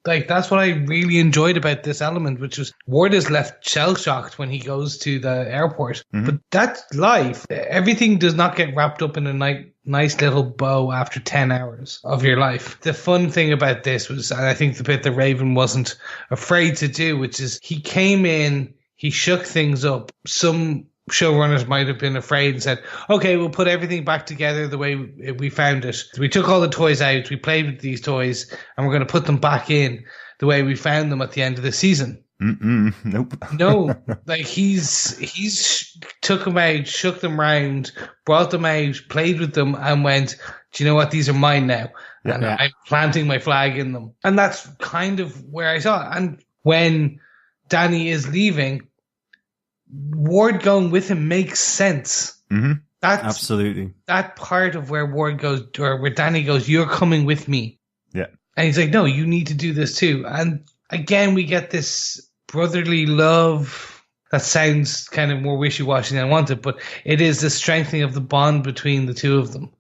what I really enjoyed about this element, which was Ward is left shell-shocked when he goes to the airport. Mm-hmm. But that's life. Everything does not get wrapped up in a nice little bow after 10 hours of your life. The fun thing about this was, and I think the bit that Raven wasn't afraid to do, which is he came in, he shook things up. Some showrunners might have been afraid and said, okay, we'll put everything back together the way we found it. We took all the toys out, we played with these toys, and we're going to put them back in the way we found them at the end of the season. Nope. No, like he's took them out, shook them round, brought them out, played with them, and went, do you know what? These are mine now. And I'm planting my flag in them. And that's kind of where I saw it. And when Danny is leaving, Ward going with him makes sense. Mm-hmm. That's absolutely that part of where Ward goes, or where Danny goes, you're coming with me. Yeah. And he's like, no, you need to do this too. And again, we get this brotherly love that sounds kind of more wishy-washy than I wanted, but it is the strengthening of the bond between the two of them.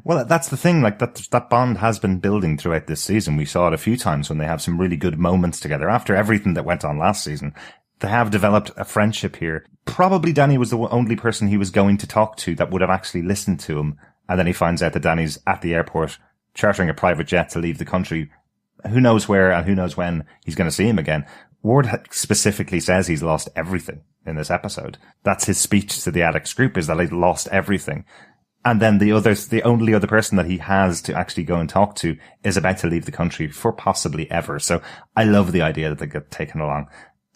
Well, that's the thing, like that bond has been building throughout this season. We saw it a few times when they have some really good moments together. After everything that went on last season, they have developed a friendship here. Probably Danny was the only person he was going to talk to that would have actually listened to him. And then he finds out that Danny's at the airport chartering a private jet to leave the country. Who knows where and who knows when he's going to see him again. Ward specifically says he's lost everything in this episode. That's his speech to the Addicts group, is that he's lost everything. And then the only other person that he has to actually go and talk to is about to leave the country for possibly ever. So I love the idea that they get taken along.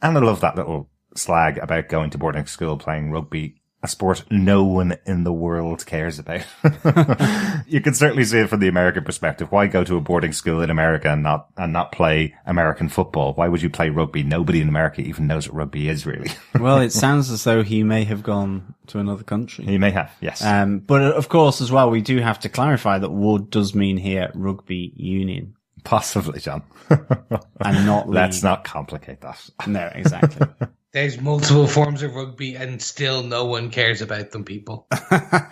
And I love that little slag about going to boarding school, playing rugby, a sport no one in the world cares about. You can certainly see it from the American perspective. Why go to a boarding school in America and not play American football? Why would you play rugby? Nobody in America even knows what rugby is, really. Well, it sounds as though he may have gone to another country. He may have, yes. But of course, as well, we do have to clarify that Ward does mean here rugby union. Possibly, John. And not league. Let's not complicate that. No, exactly. There's multiple forms of rugby and still no one cares about them, people.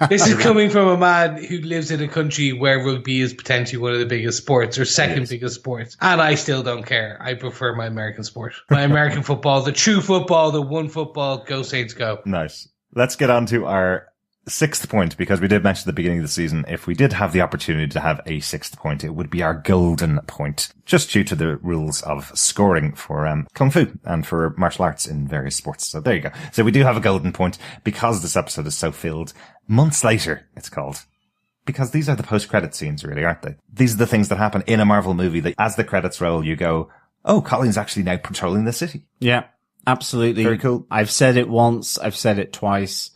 This is coming from a man who lives in a country where rugby is potentially one of the biggest sports, or second biggest sports. And I still don't care. I prefer my American sport. My American football, the true football, the one football, go Saints go. Nice. Let's get on to our sixth point, because we did mention at the beginning of the season, if we did have the opportunity to have a sixth point, it would be our golden point, just due to the rules of scoring for Kung Fu and for martial arts in various sports. So there you go. So we do have a golden point because this episode is so filled. Months later, it's called. Because these are the post-credit scenes, really, aren't they? These are the things that happen in a Marvel movie that as the credits roll, you go, oh, Colleen's actually now patrolling the city. Yeah, absolutely. Very cool. I've said it once. I've said it twice.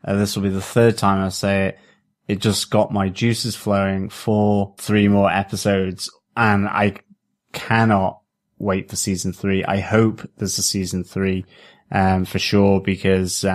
This will be the third time I say it. It just got my juices flowing for 3 more episodes, and I cannot wait for season 3. I hope there's a season 3, for sure, because,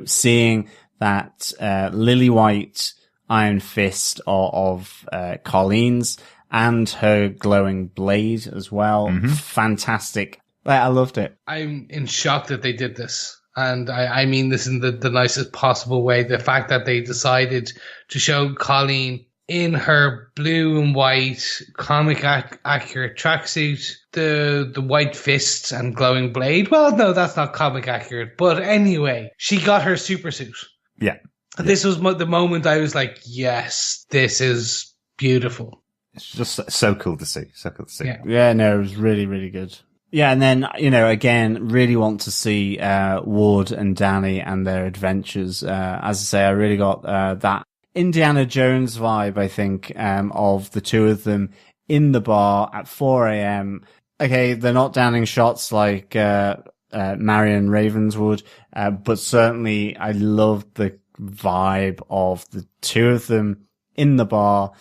seeing that, lily white iron fist of Colleen's and her glowing blade as well. Mm-hmm. Fantastic. I loved it. I'm in shock that they did this. And I mean this in the nicest possible way. The fact that they decided to show Colleen in her blue and white comic accurate tracksuit, the white fists and glowing blade. Well, no, that's not comic accurate. But anyway, she got her super suit. Yeah. This was the moment I was like, yes, this is beautiful. It's just so cool to see. So cool to see. Yeah, no, it was really, really good. Yeah, and then, again, really want to see Ward and Danny and their adventures. As I say, I really got that Indiana Jones vibe, I think, of the two of them in the bar at 4 a.m. Okay, they're not downing shots like Marion Ravenswood, but certainly I loved the vibe of the two of them in the bar.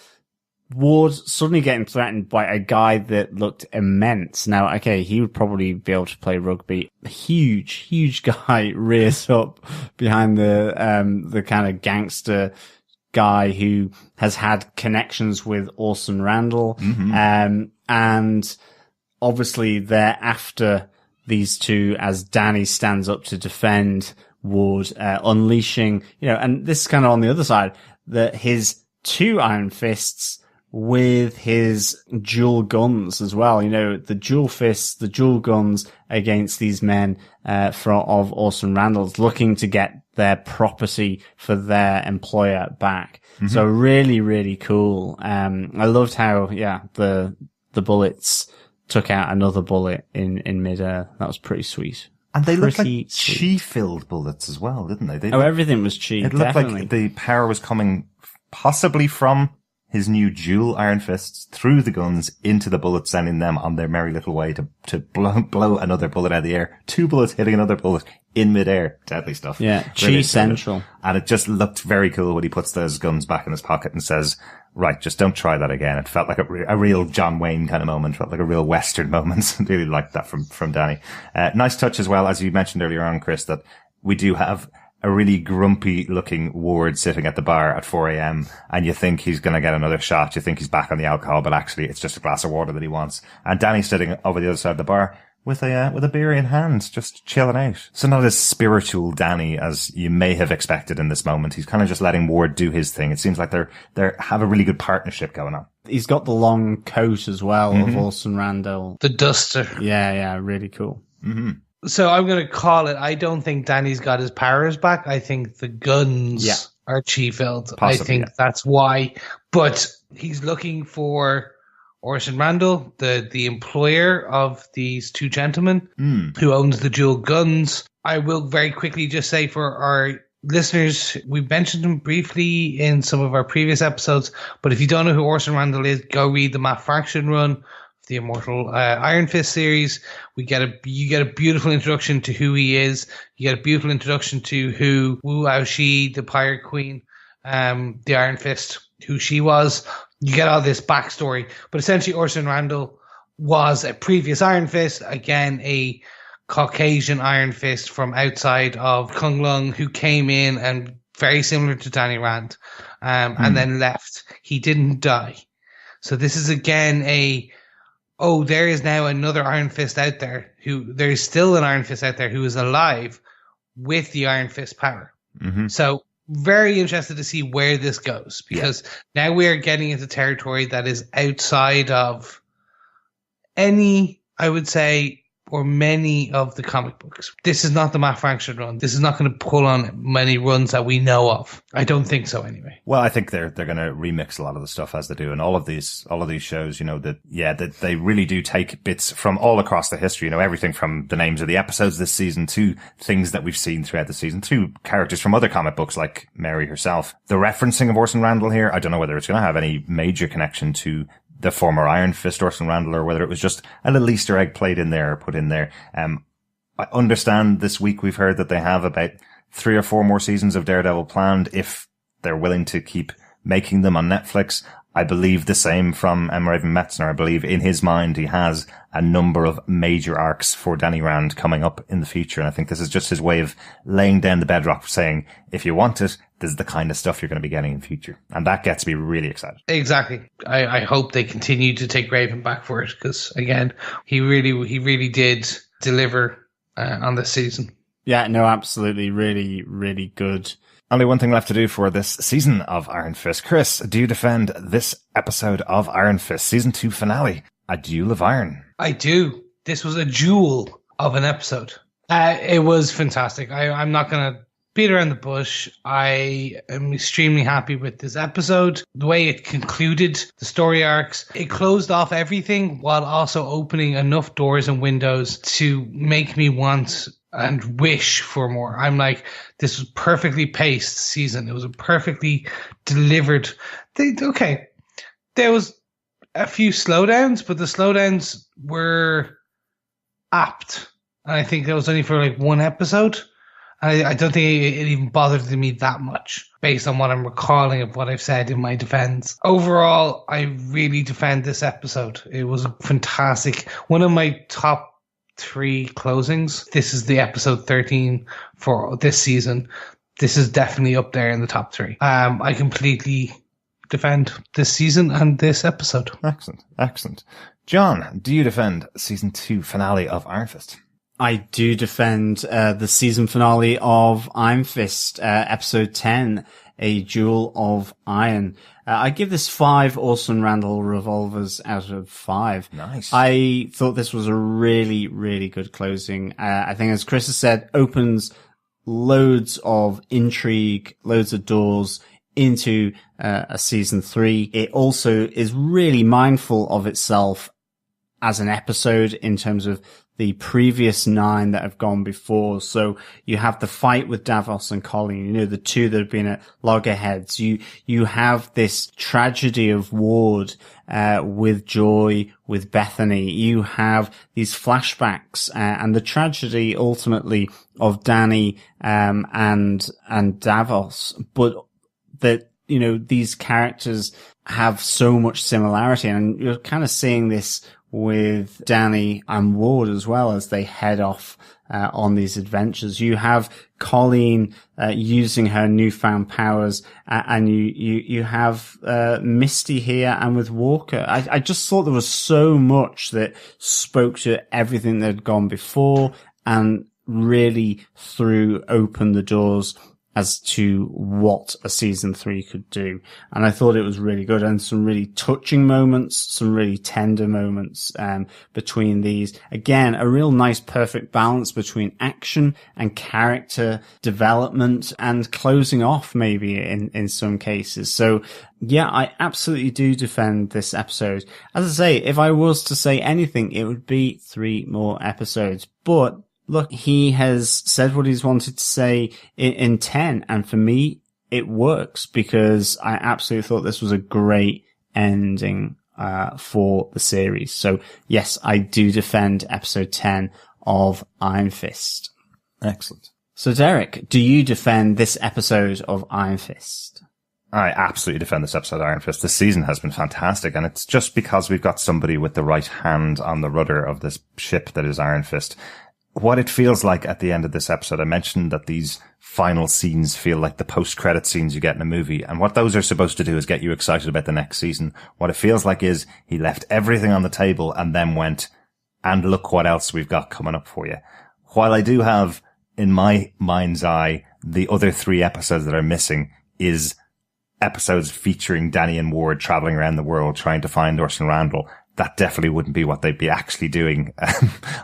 Ward suddenly getting threatened by a guy that looked immense. Now, okay, he would probably be able to play rugby. A huge guy rears up behind the kind of gangster guy who has had connections with Orson Randall. Mm-hmm. And obviously they're after these two as Danny stands up to defend Ward, unleashing, and this is kind of on the other side, that his two iron fists with his dual guns as well. The dual fists, the dual guns against these men of Orson Randall's, looking to get their property for their employer back. Mm-hmm. So really, really cool. I loved how, the bullets took out another bullet in midair. That was pretty sweet. And they looked like chi-filled bullets as well, didn't they? Everything was chi. It looked like the power was coming possibly from his new dual iron fists through the guns into the bullets, sending them on their merry little way to blow another bullet out of the air. Two bullets hitting another bullet in midair. Deadly stuff. Yeah, chi central. And it just looked very cool when he puts those guns back in his pocket and says, right, just don't try that again. It felt like a real John Wayne kind of moment, felt like a real Western moment. Really liked that from Danny. Nice touch as well, as you mentioned earlier on, Chris, that we do have a really grumpy looking Ward sitting at the bar at 4 a.m. and you think he's going to get another shot. You think he's back on the alcohol, but actually it's just a glass of water that he wants. And Danny's sitting over the other side of the bar with a beer in hand, just chilling out. So not as spiritual Danny as you may have expected in this moment. He's kind of just letting Ward do his thing. It seems like they have a really good partnership going on. He's got the long coat as well of Orson Randall. The duster. Yeah, really cool. Mm-hmm. So I'm going to call it, I don't think Danny's got his powers back. I think the guns are chi-filled. I think that's why. But he's looking for Orson Randall, the employer of these two gentlemen who owns the dual guns. I will very quickly just say for our listeners, we mentioned him briefly in some of our previous episodes, but if you don't know who Orson Randall is, go read the Matt Fraction run, the Immortal Iron Fist series. You get a beautiful introduction to who he is. You get a beautiful introduction to who Wu Aoshi, the Pirate Queen, the Iron Fist, who she was. You get all this backstory, but essentially Orson Randall was a previous Iron Fist, again a Caucasian Iron Fist from outside of Kunlun, who came in and very similar to Danny Rand, and then left. He didn't die. So this is again there is now another Iron Fist out there there is still an Iron Fist out there who is alive with the Iron Fist power. Mm-hmm. So very interested to see where this goes, because now we are getting into territory that is outside of any, I would say, or many of the comic books. This is not the Matt Fraction run. This is not going to pull on many runs that we know of. I don't think so anyway. Well, I think they're going to remix a lot of the stuff as they do, and all of these shows, that they really do take bits from all across the history, everything from the names of the episodes this season to things that we've seen throughout the season to characters from other comic books like Mary herself. The referencing of Orson Randall here, I don't know whether it's going to have any major connection to the former Iron Fist Orson Randall, or whether it was just a little Easter egg put in there. I understand this week we've heard that they have about 3 or 4 more seasons of Daredevil planned if they're willing to keep making them on Netflix. I believe the same from M. Raven Metzner. I believe in his mind he has a number of major arcs for Danny Rand coming up in the future. And I think this is just his way of laying down the bedrock, saying, if you want it, this is the kind of stuff you're going to be getting in the future. And that gets me really excited. Exactly. I hope they continue to take Raven back for it, because again, he really did deliver on this season. Yeah, no, absolutely. Really, really good. Only one thing left to do for this season of Iron Fist. Chris, do you defend this episode of Iron Fist, season 2 finale, A Duel of Iron? I do. This was a jewel of an episode. It was fantastic. I'm not going to beat around the bush. I am extremely happy with this episode. The way it concluded the story arcs, it closed off everything while also opening enough doors and windows to make me want and wish for more. I'm like, this was perfectly paced season. It was a perfectly delivered. Okay, there was a few slowdowns, but the slowdowns were apt. And I think that was only for like one episode. I don't think it even bothered me that much based on what I'm recalling of what I've said in my defense. Overall, I really defend this episode. It was fantastic. One of my top 3 closings. This is the episode 13 for this season. This is definitely up there in the top 3. I completely defend this season and this episode. Excellent. John, do you defend season 2 finale of Iron Fist? I do defend the season finale of Iron Fist, episode 10, A Duel of Iron. I give this 5 Orson Randall revolvers out of 5. Nice. I thought this was a really, really good closing. I think, as Chris has said, opens loads of intrigue, loads of doors into a season 3. It also is really mindful of itself as an episode in terms of the previous 9 that have gone before. So you have the fight with Davos and Colleen, the 2 that have been at loggerheads. You have this tragedy of Ward, with Joy, with Bethany. You have these flashbacks, and the tragedy ultimately of Danny, and Davos. But that, these characters have so much similarity, and you're kind of seeing this with Danny and Ward as well as they head off on these adventures. You have Colleen using her newfound powers, and you have Misty here and with Walker. I just thought there was so much that spoke to everything that had gone before and really threw open the doors as to what a season 3 could do. And I thought it was really good, and some really touching moments, some really tender moments, between these. Again, a real nice perfect balance between action and character development and closing off maybe in some cases. So yeah, I absolutely do defend this episode. As I say, if I was to say anything, it would be 3 more episodes, but look, he has said what he's wanted to say in 10, and for me, it works because I absolutely thought this was a great ending for the series. So yes, I do defend episode 10 of Iron Fist. Excellent. So Derek, do you defend this episode of Iron Fist? I absolutely defend this episode of Iron Fist. This season has been fantastic, and it's just because we've got somebody with the right hand on the rudder of this ship that is Iron Fist. What it feels like at the end of this episode, I mentioned that these final scenes feel like the post-credit scenes you get in a movie, and what those are supposed to do is get you excited about the next season. What it feels like is he left everything on the table and then went, and look what else we've got coming up for you. While I do have, in my mind's eye, the other 3 episodes that are missing is episodes featuring Danny and Ward traveling around the world trying to find Orson Randall. That definitely wouldn't be what they'd be actually doing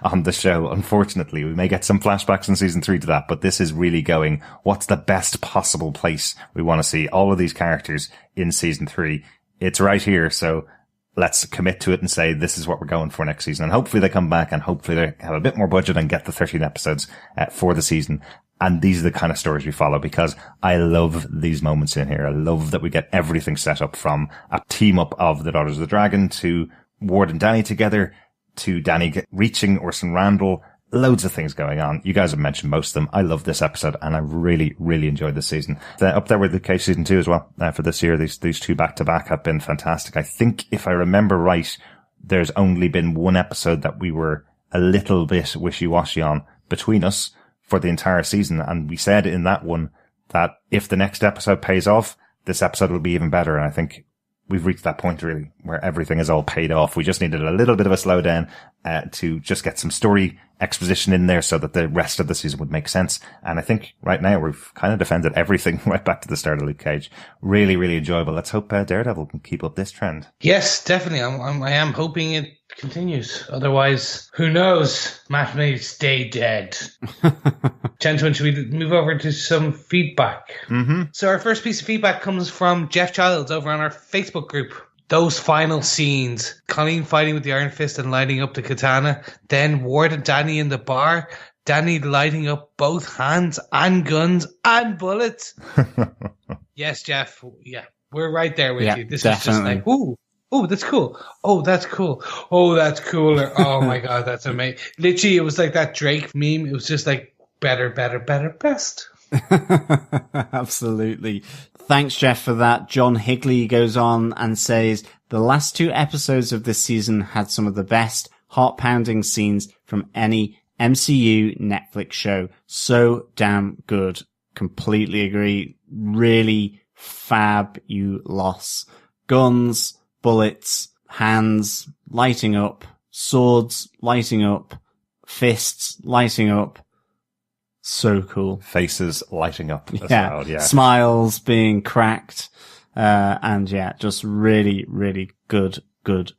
on the show. Unfortunately, we may get some flashbacks in season 3 to that, but this is really going, what's the best possible place we want to see all of these characters in season 3? It's right here. So let's commit to it and say, this is what we're going for next season. And hopefully they come back, and hopefully they have a bit more budget and get the 13 episodes for the season. And these are the kind of stories we follow, because I love these moments in here. I love that we get everything set up, from a team up of the Daughters of the Dragon to Ward and Danny together, to Danny reaching Orson Randall. Loads of things going on. You guys have mentioned most of them. I love this episode, and I really, really enjoyed this season. Up there with the Cage season 2 as well, for this year. These 2 back to back have been fantastic. I think, if I remember right, there's only been one episode that we were a little bit wishy-washy on between us for the entire season. And we said in that one that if the next episode pays off, this episode will be even better. And I think we've reached that point really where everything is all paid off. We just needed a little bit of a slowdown to just get some story exposition in there so that the rest of the season would make sense. And I think right now we've kind of defended everything right back to the start of Luke Cage. Really, really enjoyable. Let's hope Daredevil can keep up this trend. Yes, definitely. I am hoping it continues. Otherwise, who knows? Matt may stay dead. Gentlemen, should we move over to some feedback? Mm-hmm. So our first piece of feedback comes from Jeff Childs over on our Facebook group. Those final scenes, Colleen fighting with the Iron Fist and lighting up the katana, then Ward and Danny in the bar, Danny lighting up both hands and guns and bullets. Yes, Jeff. Yeah, we're right there with you. This definitely. is just like, ooh, that's cool. Oh, that's cool. Oh, that's cooler. Oh my God, that's amazing. Literally, it was like that Drake meme. It was just like better, best. Absolutely. Thanks, Jeff, for that. John Higley goes on and says, the last 2 episodes of this season had some of the best heart-pounding scenes from any MCU Netflix show. So damn good. Completely agree. Really fabulous. Guns, bullets, hands lighting up, swords lighting up, fists lighting up. So cool. Faces lighting up as well. Yeah. Smiles being cracked. And just really, really good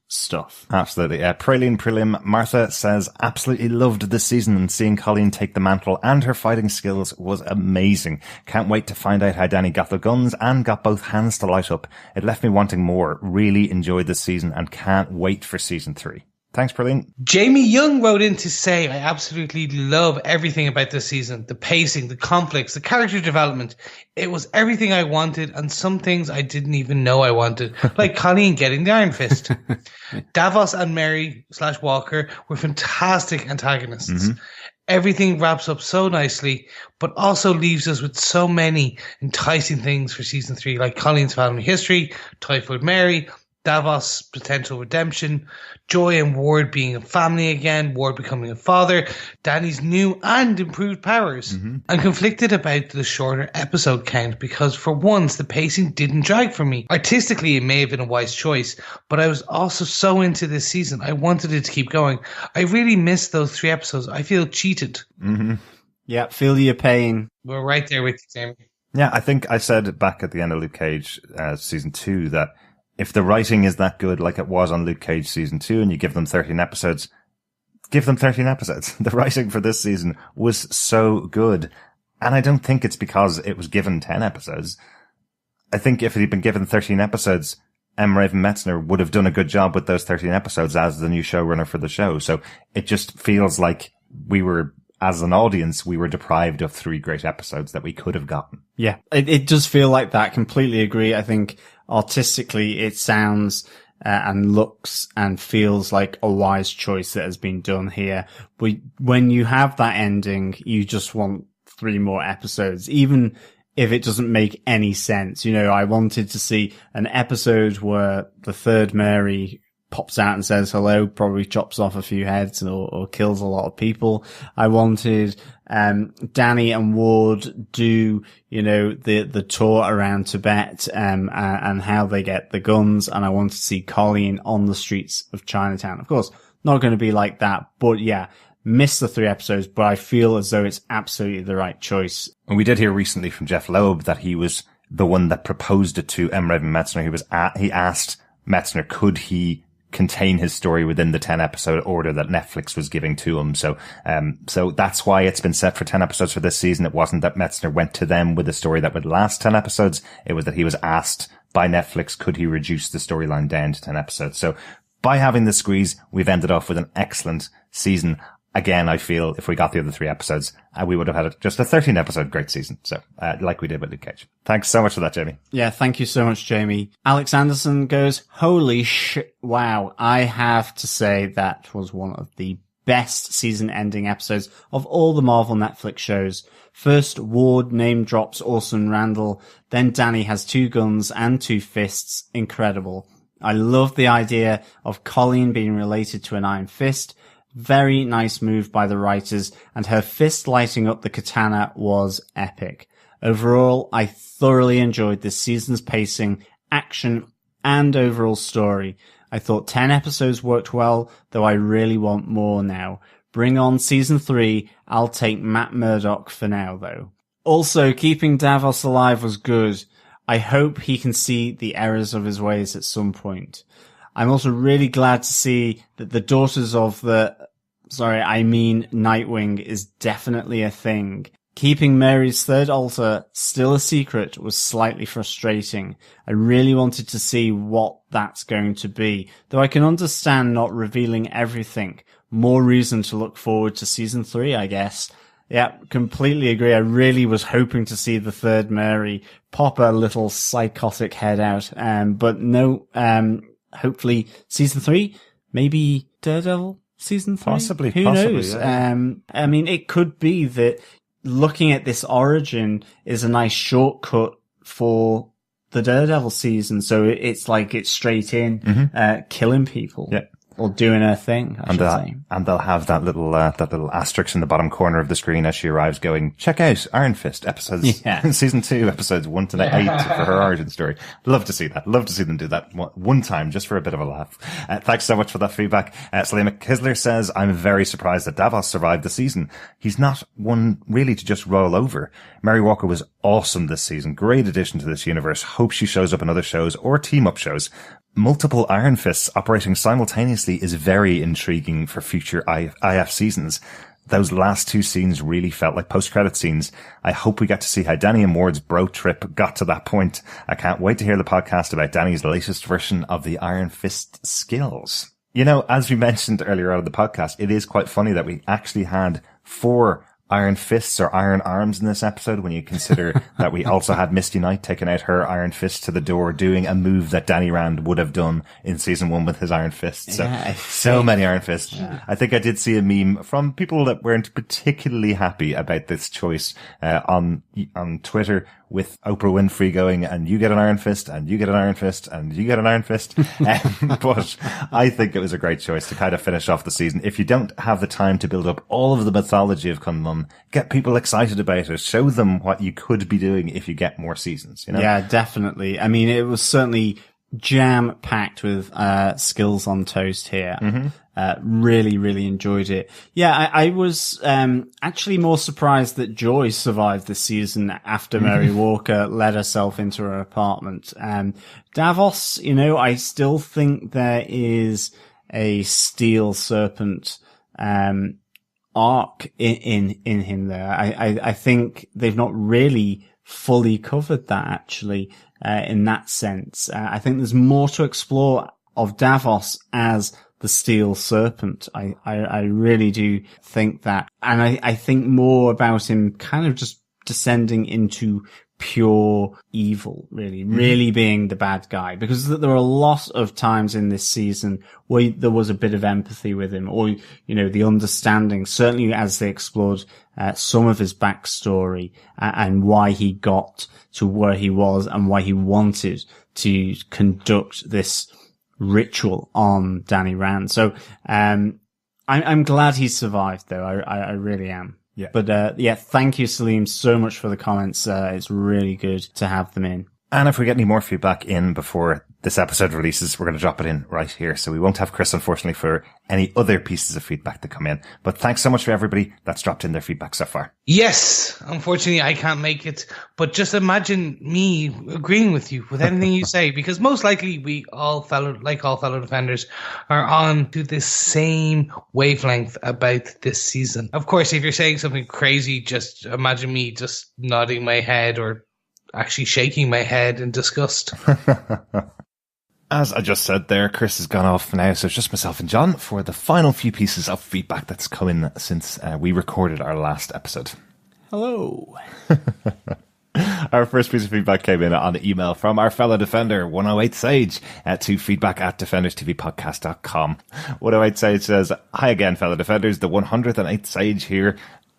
stuff. Absolutely. Praline Prelim Martha says, absolutely loved this season, and seeing Colleen take the mantle and her fighting skills was amazing. Can't wait to find out how Danny got the guns and got both hands to light up. It left me wanting more. Really enjoyed this season and can't wait for season 3. Thanks, Praline. Jamie Young wrote in to say, I absolutely love everything about this season. The pacing, the conflicts, the character development. It was everything I wanted and some things I didn't even know I wanted, like Colleen getting the Iron Fist. Davos and Mary / Walker were fantastic antagonists. Mm-hmm. Everything wraps up so nicely, but also leaves us with so many enticing things for season 3, like Colleen's family history, Typhoid Mary, Davos' potential redemption, Joy and Ward being a family again, Ward becoming a father, Danny's new and improved powers. Mm-hmm. I'm conflicted about the shorter episode count because for once the pacing didn't drag for me. Artistically it may have been a wise choice, but I was also so into this season I wanted it to keep going. I really missed those 3 episodes. I feel cheated. Mm-hmm. Yeah, feel your pain. We're right there with you, Jamie. Yeah, I think I said back at the end of Luke Cage season 2 that if the writing is that good like it was on Luke Cage season 2 and you give them 13 episodes, give them 13 episodes. The writing for this season was so good. And I don't think it's because it was given 10 episodes. I think if it had been given 13 episodes, M. Raven Metzner would have done a good job with those 13 episodes as the new showrunner for the show. So it just feels like we were, as an audience, we were deprived of 3 great episodes that we could have gotten. Yeah, it does feel like that. Completely agree. I think artistically it sounds and looks and feels like a wise choice that has been done here. But when you have that ending, you just want 3 more episodes, even if it doesn't make any sense. You know, I wanted to see an episode where the third Mary pops out and says hello, probably chops off a few heads or kills a lot of people. I wanted Danny and Ward do, you know, the tour around Tibet and how they get the guns, and I want to see Colleen on the streets of Chinatown. Of course, not going to be like that, but yeah, missed the 3 episodes, but I feel as though it's absolutely the right choice. And we did hear recently from Jeff Loeb that he was the one that proposed it to M. Raven Metzner. He asked Metzner, could he contain his story within the 10 episode order that Netflix was giving to him. So that's why it's been set for 10 episodes for this season. It wasn't that Metzner went to them with a story that would last 10 episodes. It was that he was asked by Netflix, could he reduce the storyline down to 10 episodes? So by having the squeeze, we've ended off with an excellent season. Again, I feel if we got the other 3 episodes, we would have had just a 13 episode great season. So, like we did with Luke Cage. Thanks so much for that, Jamie. Yeah, thank you so much, Jamie. Alex Anderson goes, holy shit. Wow. I have to say that was one of the best season ending episodes of all the Marvel Netflix shows. First, Ward name drops Orson Randall. Then Danny has 2 guns and 2 fists. Incredible. I love the idea of Colleen being related to an Iron Fist. Very nice move by the writers, and her fist lighting up the katana was epic. Overall, I thoroughly enjoyed this season's pacing, action, and overall story. I thought 10 episodes worked well, though I really want more now. Bring on season 3, I'll take Matt Murdock for now though. Also, keeping Davos alive was good. I hope he can see the errors of his ways at some point. I'm also really glad to see that the daughters of Nightwing is definitely a thing. Keeping Mary's third altar still a secret was slightly frustrating. I really wanted to see what that's going to be, though I can understand not revealing everything. More reason to look forward to season 3, I guess. Yeah, completely agree. I really was hoping to see the third Mary pop a little psychotic head out. But no, hopefully season 3, maybe Daredevil season 3? Possibly. Who knows? Yeah. I mean, it could be that looking at this origin is a nice shortcut for the Daredevil season. So it's straight in, killing people. Yeah. Or doing her thing, I should say. And they'll have that little asterisk in the bottom corner of the screen as she arrives going, check out Iron Fist episodes, season 2, episodes 1 to 8 for her origin story. Love to see that. Love to see them do that one time just for a bit of a laugh. Thanks so much for that feedback. Salima Kisler says, I'm very surprised that Davos survived the season. He's not one really to just roll over. Mary Walker was awesome this season. Great addition to this universe. Hope she shows up in other shows or team-up shows. Multiple Iron Fists operating simultaneously is very intriguing for future IF seasons. Those last 2 scenes really felt like post-credit scenes. I hope we get to see how Danny and Ward's bro trip got to that point. I can't wait to hear the podcast about Danny's latest version of the Iron Fist skills. You know, as we mentioned earlier on in the podcast, it is quite funny that we actually had 4 Iron Fists or Iron Arms in this episode when you consider that we also had Misty Knight taking out her Iron Fist to the door, doing a move that Danny Rand would have done in season 1 with his Iron Fist. So many Iron Fists. Yeah. I think I did see a meme from people that weren't particularly happy about this choice on Twitter, with Oprah Winfrey going, and you get an Iron Fist, and you get an Iron Fist, and you get an Iron Fist. But I think it was a great choice to kind of finish off the season. If you don't have the time to build up all of the mythology of Kunlun, get people excited about it. Show them what you could be doing if you get more seasons, you know? Yeah, definitely. I mean, it was certainly jam-packed with skills on toast here. Mm-hmm. Really, really enjoyed it. Yeah, I was actually more surprised that Joy survived this season after Mary Walker let herself into her apartment. Davos, you know, I still think there is a Steel Serpent arc in him there. I think they've not really fully covered that, actually, in that sense. I think there's more to explore of Davos as the Steel Serpent. I really do think that. And I think more about him kind of just descending into pure evil, really being the bad guy, because there are a lot of times in this season where there was a bit of empathy with him, or, you know, the understanding, certainly as they explored some of his backstory and why he got to where he was and why he wanted to conduct this ritual on Danny Rand. So, I'm glad he survived, though. I really am. Yeah. But, thank you, Salim, so much for the comments. It's really good to have them in. And if we get any more feedback in before this episode releases, we're going to drop it in right here. So we won't have Chris, unfortunately, for any other pieces of feedback that come in. But thanks so much for everybody that's dropped in their feedback so far. Yes, unfortunately, I can't make it. But just imagine me agreeing with you with anything you say, because most likely we all fellow defenders are on to the same wavelength about this season. Of course, if you're saying something crazy, just imagine me just nodding my head or actually shaking my head in disgust. As I just said there, Chris has gone off now, so it's just myself and John for the final few pieces of feedback that's come in since we recorded our last episode. Hello. Our first piece of feedback came in on email from our fellow defender, 108 Sage, to feedback@defenderstvpodcast.com. 108 Sage says, hi again, fellow defenders, the 108th Sage here.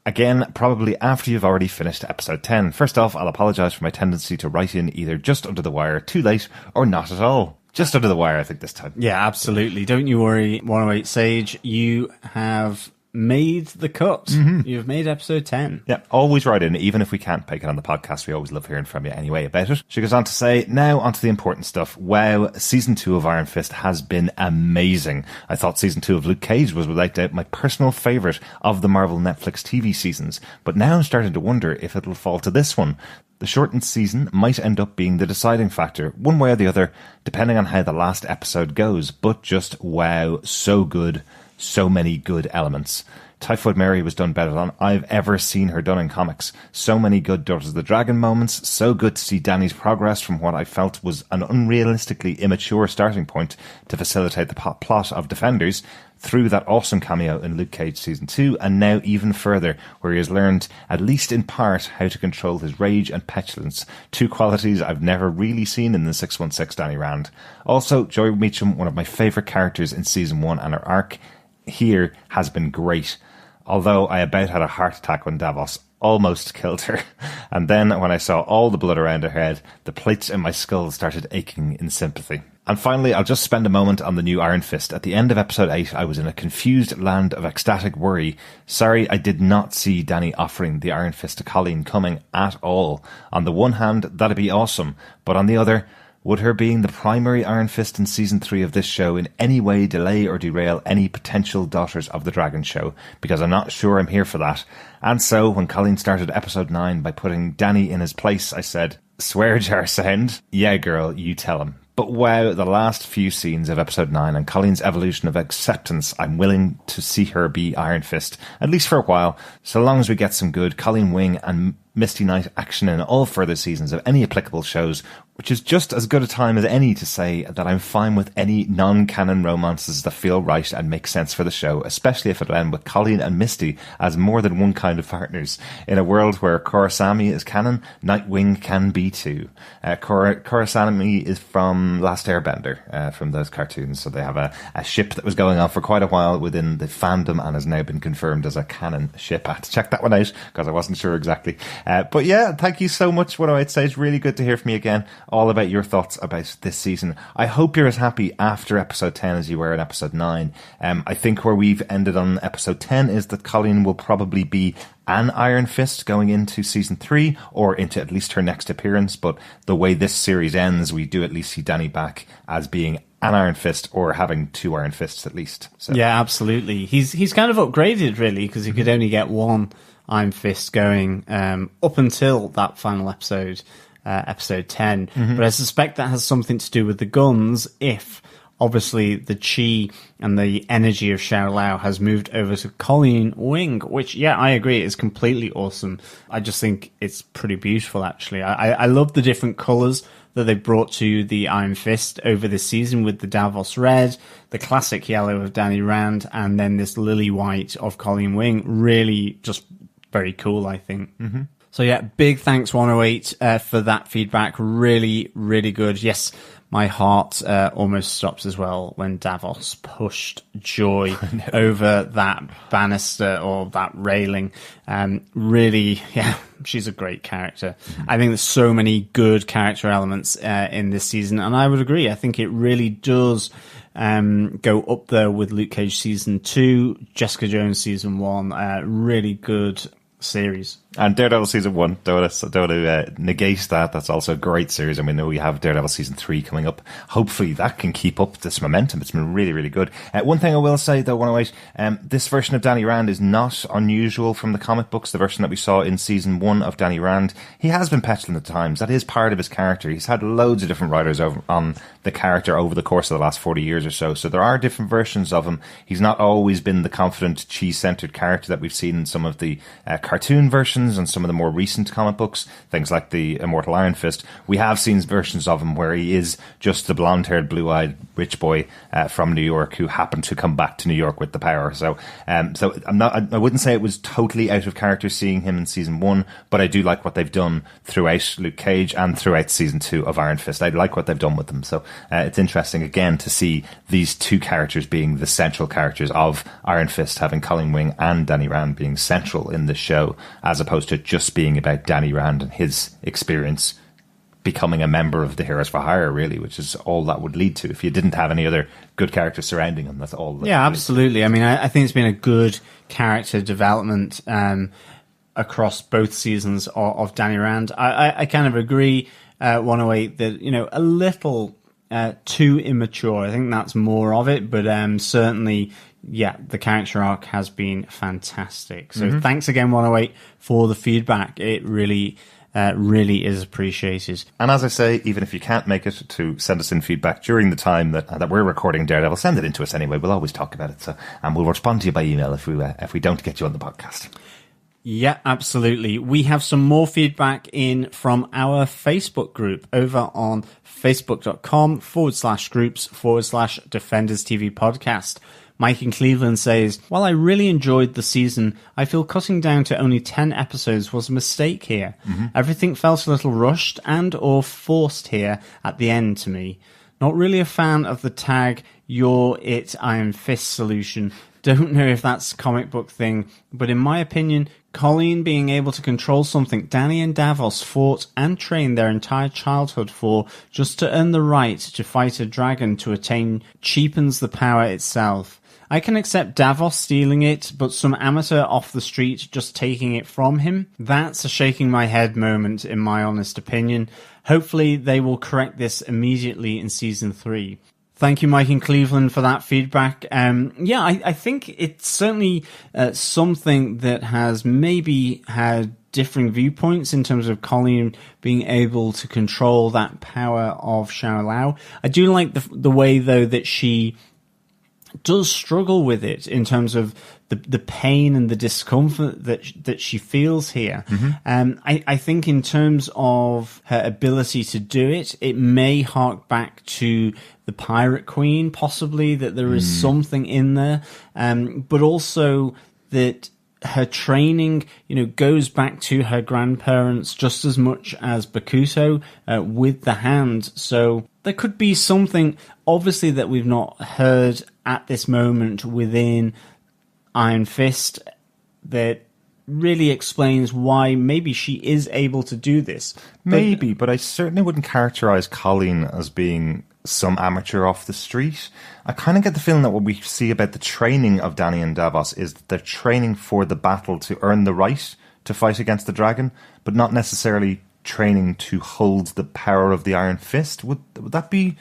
Again, probably after you've already finished episode 10. First off, I'll apologise for my tendency to write in either just under the wire, too late, or not at all. Just under the wire, I think, this time. Yeah, absolutely. Don't you worry, 108 Sage. You have made the cut. Mm-hmm. You've made episode 10. Yeah, always write in, even if we can't make it on the podcast. We always love hearing from you anyway about it. She goes on to say, now onto the important stuff. Wow, season 2 of Iron Fist has been amazing. I thought season 2 of Luke Cage was without doubt my personal favourite of the Marvel Netflix TV seasons, but now I'm starting to wonder if it'll fall to this one. The shortened season might end up being the deciding factor, one way or the other, depending on how the last episode goes, but just wow, so good, so many good elements. Typhoid Mary was done better than I've ever seen her done in comics. So many good Daughters of the Dragon moments, so good to see Dany's progress from what I felt was an unrealistically immature starting point to facilitate the plot of Defenders, through that awesome cameo in Luke Cage Season 2, and now even further, where he has learned, at least in part, how to control his rage and petulance, two qualities I've never really seen in the 616 Danny Rand. Also, Joy Meacham, one of my favourite characters in Season 1, and her arc here has been great. Although I about had a heart attack when Davos almost killed her. And then when I saw all the blood around her head, the plates in my skull started aching in sympathy. And finally, I'll just spend a moment on the new Iron Fist. At the end of episode 8, I was in a confused land of ecstatic worry. Sorry, I did not see Dany offering the Iron Fist to Colleen coming at all. On the one hand, that'd be awesome. But on the other, would her being the primary Iron Fist in Season 3 of this show in any way delay or derail any potential Daughters of the Dragon show? Because I'm not sure I'm here for that. And so, when Colleen started episode 9 by putting Dany in his place, I said, swear jar sound? Yeah, girl, you tell him. But wow, the last few scenes of episode 9 and Colleen's evolution of acceptance, I'm willing to see her be Iron Fist, at least for a while, so long as we get some good Colleen Wing and Misty Knight action in all further seasons of any applicable shows, which is just as good a time as any to say that I'm fine with any non-canon romances that feel right and make sense for the show, especially if it'll end with Colleen and Misty as more than one kind of partners. In a world where Korrasami is canon, Nightwing can be too. Korrasami is from Last Airbender, from those cartoons, so they have a ship that was going on for quite a while within the fandom and has now been confirmed as a canon ship. I had to check that one out because I wasn't sure exactly. But yeah, thank you so much. What I'd say, it's really good to hear from you again, all about your thoughts about this season. I hope you're as happy after episode 10 as you were in episode 9. I think where we've ended on episode 10 is that Colleen will probably be an Iron Fist going into season 3 or into at least her next appearance. But the way this series ends, we do at least see Dany back as being an Iron Fist or having two Iron Fists at least. So. Yeah, absolutely. He's kind of upgraded really because he could only get one Iron Fist going up until that final episode, episode 10. Mm-hmm. But I suspect that has something to do with the guns if obviously the chi and the energy of Shao Lao has moved over to Colleen Wing, which, yeah, I agree, is completely awesome. I just think it's pretty beautiful, actually. I love the different colours that they brought to the Iron Fist over this season with the Davos red, the classic yellow of Dany Rand, and then this lily white of Colleen Wing. Really just very cool, I think. Mm-hmm. So yeah, big thanks 108 for that feedback. Really, really good. Yes, my heart almost stops as well when Davos pushed Joy over that banister or that railing. Really, yeah, she's a great character. Mm-hmm. I think there's so many good character elements in this season, and I would agree. I think it really does go up there with Luke Cage season 2, Jessica Jones season 1. Really good series. And Daredevil season 1, don't want to negate that. That's also a great series. I mean, we have Daredevil season 3 coming up. Hopefully that can keep up this momentum. It's been really, really good. One thing I will say though, 108, this version of Dany Rand is not unusual from the comic books. The version that we saw in season 1 of Dany Rand, he has been petulant at times. That is part of his character. He's had loads of different writers on the character over the course of the last 40 years or so. So there are different versions of him. He's not always been the confident, chi-centered character that we've seen in some of the cartoon versions and some of the more recent comic books, things like the Immortal Iron Fist. We have seen versions of him where he is just the blonde-haired, blue-eyed rich boy from New York who happened to come back to New York with the power. So I wouldn't say it was totally out of character seeing him in season 1, but I do like what they've done throughout Luke Cage and throughout season 2 of Iron Fist. I like what they've done with them. So it's interesting again to see these two characters being the central characters of Iron Fist, having Colleen Wing and Dany Rand being central in the show, as opposed to just being about Dany Rand and his experience becoming a member of the Heroes for Hire, really, which is all that would lead to if you didn't have any other good characters surrounding him. That's all. Yeah, absolutely. I mean, I think it's been a good character development across both seasons of Dany Rand. I kind of agree, 108, that, a little too immature. I think that's more of it, but certainly, yeah, the character arc has been fantastic. So thanks again, 108, for the feedback. It really really is appreciated. And as I say, even if you can't make it to send us in feedback during the time that we're recording Daredevil, send it in to us anyway. We'll always talk about it. And we'll respond to you by email if we don't get you on the podcast. Yeah, absolutely. We have some more feedback in from our Facebook group over on facebook.com/groups/Defenders TV podcast. Mike in Cleveland says, while I really enjoyed the season, I feel cutting down to only 10 episodes was a mistake here. Mm-hmm. Everything felt a little rushed and or forced here at the end to me. Not really a fan of the tag, "You're it, Iron Fist" solution. Don't know if that's a comic book thing, but in my opinion, Colleen being able to control something Danny and Davos fought and trained their entire childhood for just to earn the right to fight a dragon to attain cheapens the power itself. I can accept Davos stealing it, but some amateur off the street just taking it from him? That's a shaking my head moment, in my honest opinion. Hopefully they will correct this immediately in Season 3. Thank you, Mike in Cleveland, for that feedback. I think it's certainly something that has maybe had differing viewpoints in terms of Colleen being able to control that power of Shao Lao. I do like the way, though, that she does struggle with it in terms of the pain and the discomfort that she feels here. Mm-hmm. I think in terms of her ability to do it, it may hark back to the Pirate Queen, possibly, that there is something in there, but also that her training, goes back to her grandparents just as much as Bakuto with the hand. So there could be something, obviously, that we've not heard at this moment within Iron Fist that really explains why maybe she is able to do this. Maybe, but I certainly wouldn't characterize Colleen as being some amateur off the street. I kind of get the feeling that what we see about the training of Danny and Davos is that they're training for the battle to earn the right to fight against the dragon, but not necessarily training to hold the power of the Iron Fist. Would that be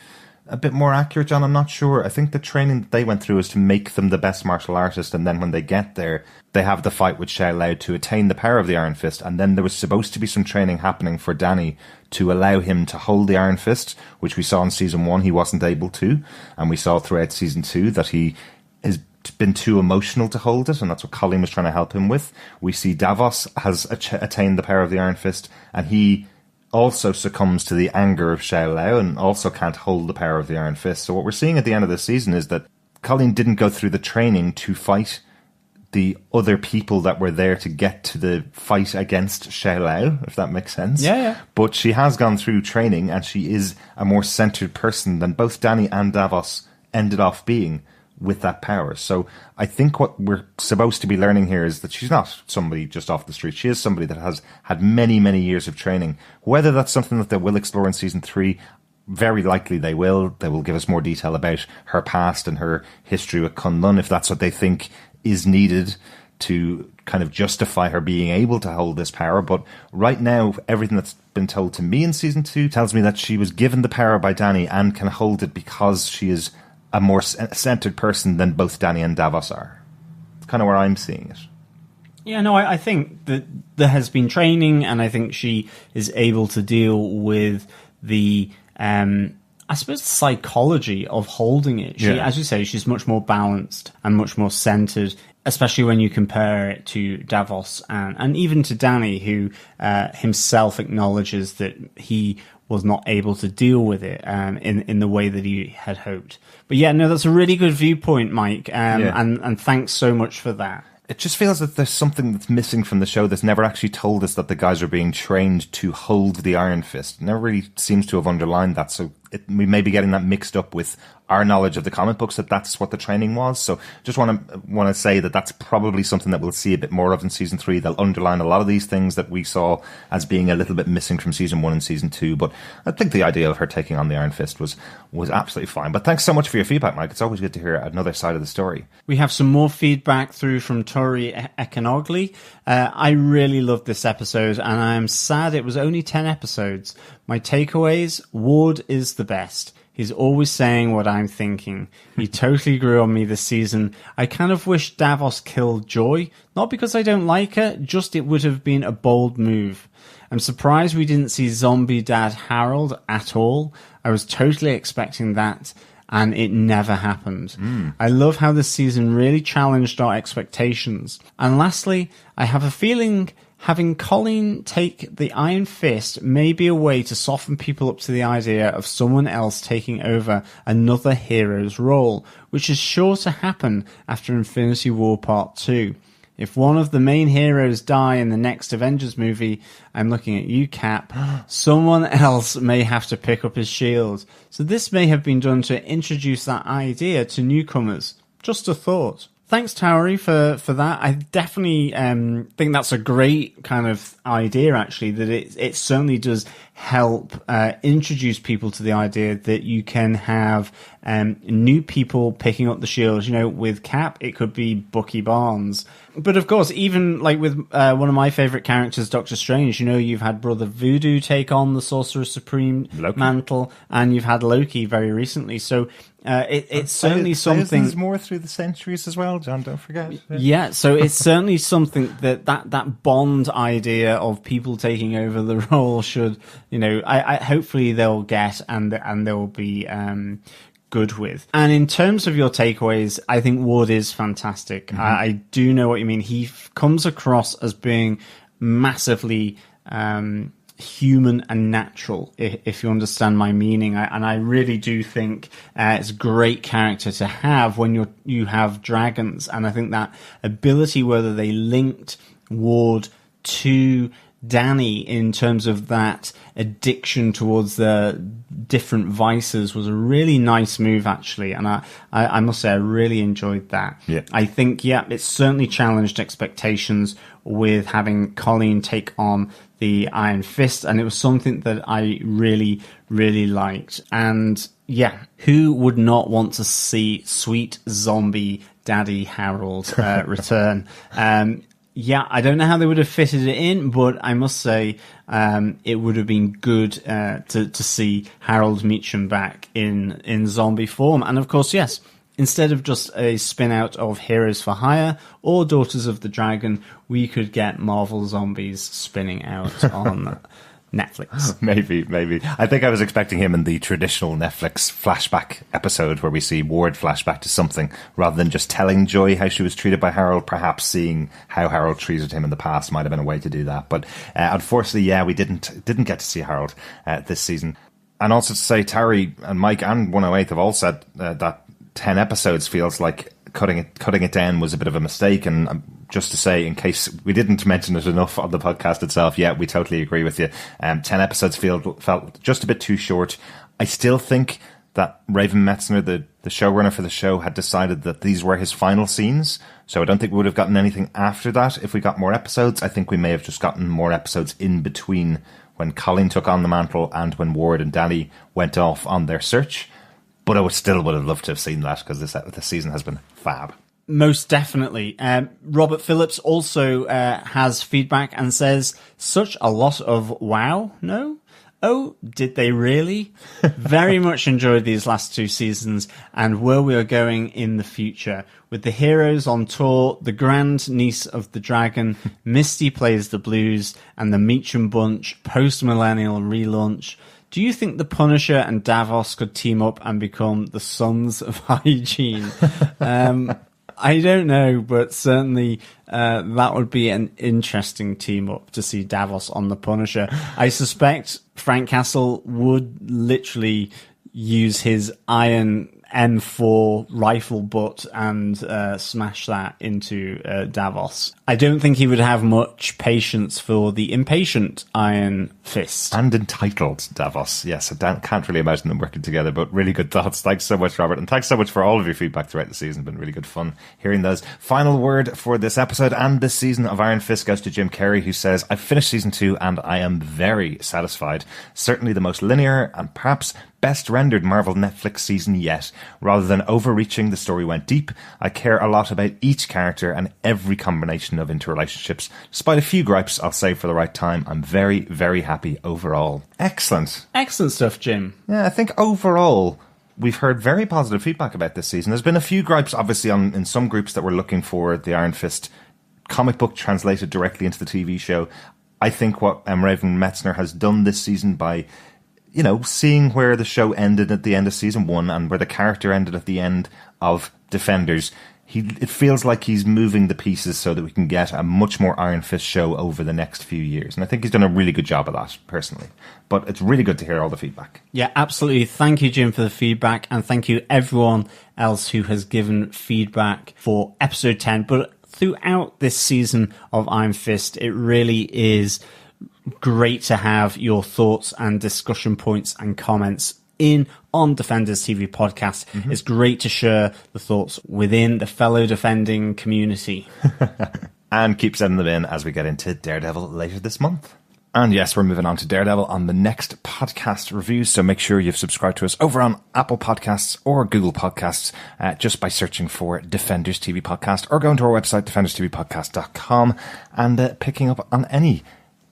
a bit more accurate, John? I'm not sure. I think the training that they went through is to make them the best martial artist, and then when they get there, they have the fight with Shao Lao to attain the power of the Iron Fist, and then there was supposed to be some training happening for Danny to allow him to hold the Iron Fist, which we saw in Season 1 he wasn't able to, and we saw throughout Season 2 that he has been too emotional to hold it, and that's what Colleen was trying to help him with. We see Davos has attained the power of the Iron Fist, and he also succumbs to the anger of Shao Lao and also can't hold the power of the Iron Fist. So what we're seeing at the end of this season is that Colleen didn't go through the training to fight the other people that were there to get to the fight against Shao Lao, if that makes sense. Yeah. But she has gone through training, and she is a more centered person than both Danny and Davos ended off being with that power. So I think what we're supposed to be learning here is that she's not somebody just off the street. She is somebody that has had many, many years of training. Whether that's something that they will explore in Season 3, very likely they will. They will give us more detail about her past and her history with Kunlun, if that's what they think is needed to kind of justify her being able to hold this power. But right now, everything that's been told to me in Season 2 tells me that she was given the power by Danny and can hold it because she is a more centered person than both Danny and Davos are. It's kind of where I'm seeing it. Yeah, no, I think that there has been training, and I think she is able to deal with the, I suppose, psychology of holding it. She, as you say, she's much more balanced and much more centered, especially when you compare it to Davos and even to Danny, who himself acknowledges that he was not able to deal with it in the way that he had hoped. But yeah, no, that's a really good viewpoint, Mike, and thanks so much for that. It just feels that there's something that's missing from the show that's never actually told us that the guys are being trained to hold the Iron Fist. It never really seems to have underlined that, so we may be getting that mixed up with our knowledge of the comic books, that that's what the training was. So just want to say that that's probably something that we'll see a bit more of in Season 3. They'll underline a lot of these things that we saw as being a little bit missing from Season 1 and Season 2. But I think the idea of her taking on the Iron Fist was absolutely fine. But thanks so much for your feedback, Mike. It's always good to hear another side of the story. We have some more feedback through from Tori Ekanogli. I really loved this episode, and I am sad it was only 10 episodes. My takeaways: Ward is the best. He's always saying what I'm thinking. He totally grew on me this season. I kind of wish Davos killed Joy. Not because I don't like her, just it would have been a bold move. I'm surprised we didn't see zombie dad Harold at all. I was totally expecting that, and it never happened. I love how this season really challenged our expectations. And lastly, I have a feeling having Colleen take the Iron Fist may be a way to soften people up to the idea of someone else taking over another hero's role, which is sure to happen after Infinity War Part 2. If one of the main heroes die in the next Avengers movie, I'm looking at you, Cap, someone else may have to pick up his shield. So this may have been done to introduce that idea to newcomers. Just a thought. Thanks, Towery, for that. I definitely think that's a great kind of idea, actually, that it certainly does help introduce people to the idea that you can have new people picking up the shields. You know, with Cap, it could be Bucky Barnes. But of course, even like with one of my favorite characters, Doctor Strange, you know, you've had Brother Voodoo take on the Sorcerer Supreme mantle, and you've had Loki very recently. So it's certainly something. There's more through the centuries as well, John. Don't forget. Yeah, so it's certainly something that Bond idea of people taking over the role should, you know, I hopefully they'll get and they'll be good with. And in terms of your takeaways, I think Ward is fantastic. Mm-hmm. I do know what you mean. He comes across as being massively human and natural, if you understand my meaning. And I really do think it's a great character to have when you have dragons. And I think that ability, whether they linked Ward to Danny in terms of that addiction towards the different vices, was a really nice move, actually. And I must say I really enjoyed that. Yeah. I think, it's certainly challenged expectations with having Colleen take on the Iron Fist, and it was something that I really, really liked. And who would not want to see sweet zombie Daddy Harold return? I don't know how they would have fitted it in, but I must say it would have been good to see Harold Meacham back in zombie form. And of course, yes, instead of just a spin-out of Heroes for Hire or Daughters of the Dragon, we could get Marvel Zombies spinning out on Netflix. Maybe. I think I was expecting him in the traditional Netflix flashback episode where we see Ward flashback to something rather than just telling Joy how she was treated by Harold. Perhaps seeing how Harold treated him in the past might have been a way to do that. But unfortunately, we didn't get to see Harold this season. And also to say, Terry and Mike and 108 have all said that 10 episodes feels like cutting it down was a bit of a mistake. And just to say, in case we didn't mention it enough on the podcast itself, we totally agree with you. 10 episodes felt just a bit too short. I still think that Raven Metzner, the showrunner for the show, had decided that these were his final scenes. So I don't think we would have gotten anything after that if we got more episodes. I think we may have just gotten more episodes in between when Colleen took on the mantle and when Ward and Danny went off on their search. But I would have loved to have seen that because this season has been fab. Most definitely. Robert Phillips also has feedback and says, such a lot of wow, no? Oh, did they really? Very much enjoyed these last two seasons and where we are going in the future. With the heroes on tour, the grand niece of the dragon, Misty plays the blues, and the Meacham bunch post-millennial relaunch. Do you think the Punisher and Davos could team up and become the Sons of Hygiene? I don't know, but certainly that would be an interesting team up to see Davos on the Punisher. I suspect Frank Castle would literally use his iron M4 rifle butt and smash that into Davos. I don't think he would have much patience for the impatient Iron Fist. And entitled Davos. Yes, I can't really imagine them working together, but really good thoughts. Thanks so much, Robert. And thanks so much for all of your feedback throughout the season. Been really good fun hearing those. Final word for this episode and this season of Iron Fist goes to Jim Carey, who says, I've finished season 2 and I am very satisfied. Certainly the most linear and perhaps best rendered Marvel Netflix season yet. Rather than overreaching, the story went deep. I care a lot about each character and every combination of interrelationships. Despite a few gripes, I'll save for the right time. I'm very, very happy overall. Excellent. Excellent stuff, Jim. Yeah, I think overall, we've heard very positive feedback about this season. There's been a few gripes, obviously, in some groups that were looking for the Iron Fist comic book translated directly into the TV show. I think what Raven Metzner has done this season by, seeing where the show ended at the end of season 1 and where the character ended at the end of Defenders, it feels like he's moving the pieces so that we can get a much more Iron Fist show over the next few years. And I think he's done a really good job of that, personally. But it's really good to hear all the feedback. Yeah, absolutely. Thank you, Jim, for the feedback. And thank you, everyone else who has given feedback for episode 10. But throughout this season of Iron Fist, it really is great to have your thoughts and discussion points and comments on Defenders TV podcast. Mm-hmm. It's great to share the thoughts within the fellow defending community. And keep sending them in as we get into Daredevil later this month. And yes, we're moving on to Daredevil on the next podcast review, so make sure you've subscribed to us over on Apple Podcasts or Google Podcasts just by searching for Defenders TV Podcast or going to our website, defenderstvpodcast.com, and picking up on any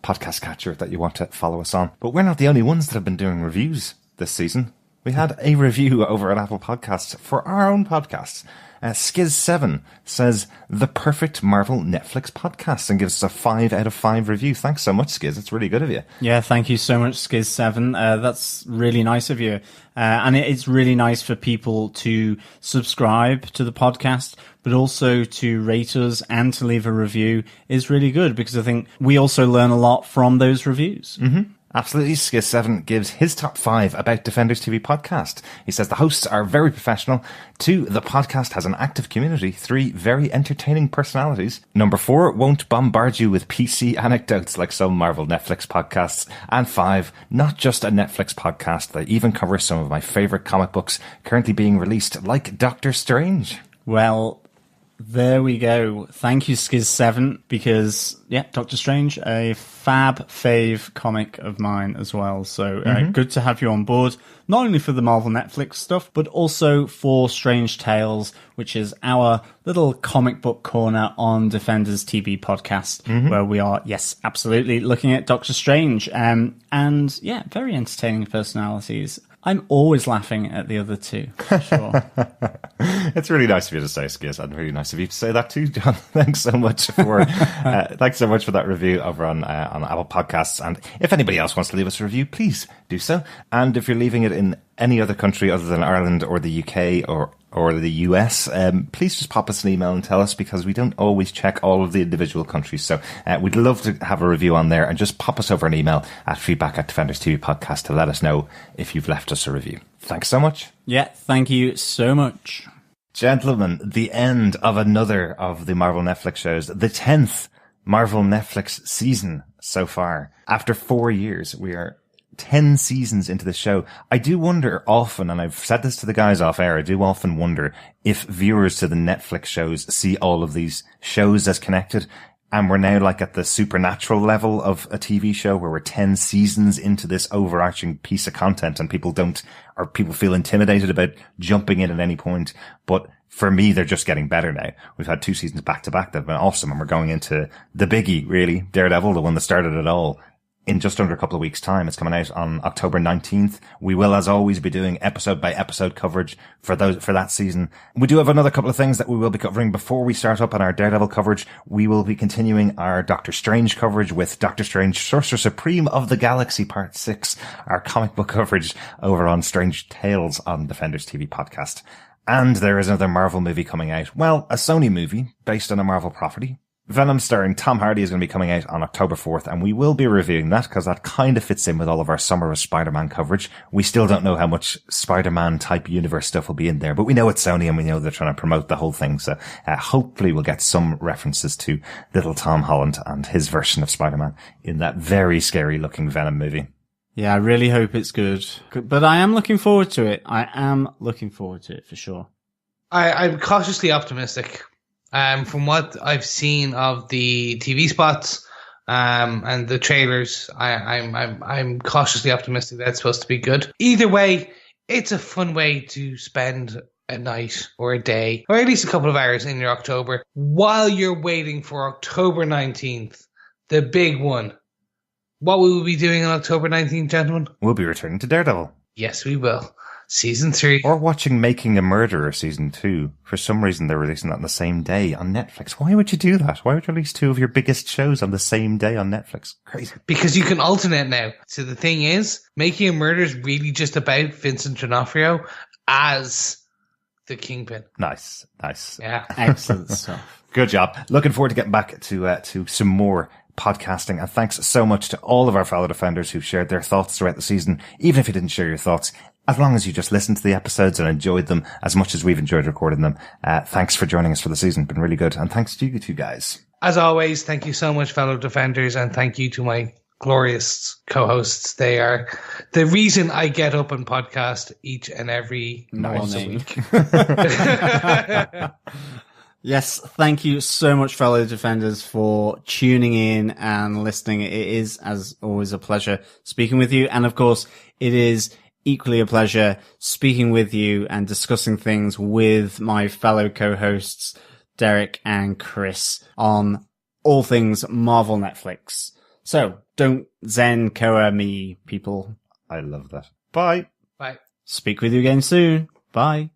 podcast catcher that you want to follow us on. But we're not the only ones that have been doing reviews this season. We had a review over at Apple Podcasts for our own podcasts. Skiz7 says, the perfect Marvel Netflix podcast, and gives us a 5 out of 5 review. Thanks so much, Skiz. It's really good of you. Yeah, thank you so much, Skiz7. That's really nice of you. And it's really nice for people to subscribe to the podcast, but also to rate us and to leave a review is really good, because I think we also learn a lot from those reviews. Mm-hmm. Absolutely. Skiz7 gives his top 5 about Defenders TV podcast. He says the hosts are very professional. 2, the podcast has an active community. 3, very entertaining personalities. Number 4, won't bombard you with PC anecdotes like some Marvel Netflix podcasts. And 5, not just a Netflix podcast, they even cover some of my favourite comic books currently being released, like Doctor Strange. Well, there we go. Thank you, Skiz7, because, yeah, Doctor Strange, a fab fave comic of mine as well. So good to have you on board, not only for the Marvel Netflix stuff, but also for Strange Tales, which is our little comic book corner on Defenders TV podcast, where we are, yes, absolutely looking at Doctor Strange. And, yeah, very entertaining personalities. I'm always laughing at the other two, for sure. It's really nice of you to say, Skiz, and really nice of you to say that too, John. Thanks so much for that review over on Apple Podcasts. And if anybody else wants to leave us a review, please do so. And if you're leaving it in any other country other than Ireland or the UK or the US, please just pop us an email and tell us, because we don't always check all of the individual countries. So we'd love to have a review on there, and just pop us over an email at feedback@Defenders TV Podcast to let us know if you've left us a review. Thanks so much. Yeah, thank you so much. Gentlemen, the end of another of the Marvel Netflix shows, the 10th Marvel Netflix season so far. After 4 years, we are 10 seasons into the show. I do wonder often, and I've said this to the guys off air, I do often wonder if viewers to the Netflix shows see all of these shows as connected, and we're now like at the supernatural level of a TV show where we're 10 seasons into this overarching piece of content, and people feel intimidated about jumping in at any point. But for me, they're just getting better now. We've had 2 seasons back to back that have been awesome, and we're going into the biggie, really, Daredevil, the one that started it all. In just under a couple of weeks' time. It's coming out on October 19th. We will, as always, be doing episode by episode coverage for that season. We do have another couple of things that we will be covering before we start up on our Daredevil coverage. We will be continuing our Doctor Strange coverage with Doctor Strange, Sorcerer Supreme of the Galaxy Part 6, our comic book coverage over on Strange Tales on Defenders TV Podcast. And there is another Marvel movie coming out. Well, a Sony movie based on a Marvel property. Venom starring Tom Hardy is going to be coming out on October 4th, and we will be reviewing that because that kind of fits in with all of our Summer of Spider-Man coverage. We still don't know how much Spider-Man type universe stuff will be in there, but we know it's Sony and we know they're trying to promote the whole thing. So hopefully we'll get some references to little Tom Holland and his version of Spider-Man in that very scary looking Venom movie. Yeah, I really hope it's good. But I am looking forward to it. I am looking forward to it for sure. I'm cautiously optimistic. From what I've seen of the TV spots and the trailers, I'm cautiously optimistic that it's supposed to be good. Either way, it's a fun way to spend a night or a day, or at least a couple of hours in your October, while you're waiting for October 19th, the big one. What will we be doing on October 19th, gentlemen? We'll be returning to Daredevil. Yes, we will. Season 3. Or watching Making a Murderer Season 2. For some reason, they're releasing that on the same day on Netflix. Why would you do that? Why would you release 2 of your biggest shows on the same day on Netflix? Crazy. Because you can alternate now. So the thing is, Making a Murderer is really just about Vincent D'Onofrio as the Kingpin. Nice. Yeah. Excellent stuff. Good job. Looking forward to getting back to some more podcasting. And thanks so much to all of our fellow defenders who've shared their thoughts throughout the season. Even if you didn't share your thoughts, as long as you just listened to the episodes and enjoyed them as much as we've enjoyed recording them, thanks for joining us for the season. Been really good. And thanks to you two guys. As always, thank you so much, fellow defenders, and thank you to my glorious co-hosts. They are the reason I get up and podcast each and every night a week. Yes, thank you so much, fellow defenders, for tuning in and listening. It is, as always, a pleasure speaking with you. And of course, it is equally a pleasure speaking with you and discussing things with my fellow co-hosts, Derek and Chris, on all things Marvel Netflix. So, don't Zen Koa me, people. I love that. Bye. Bye. Speak with you again soon. Bye.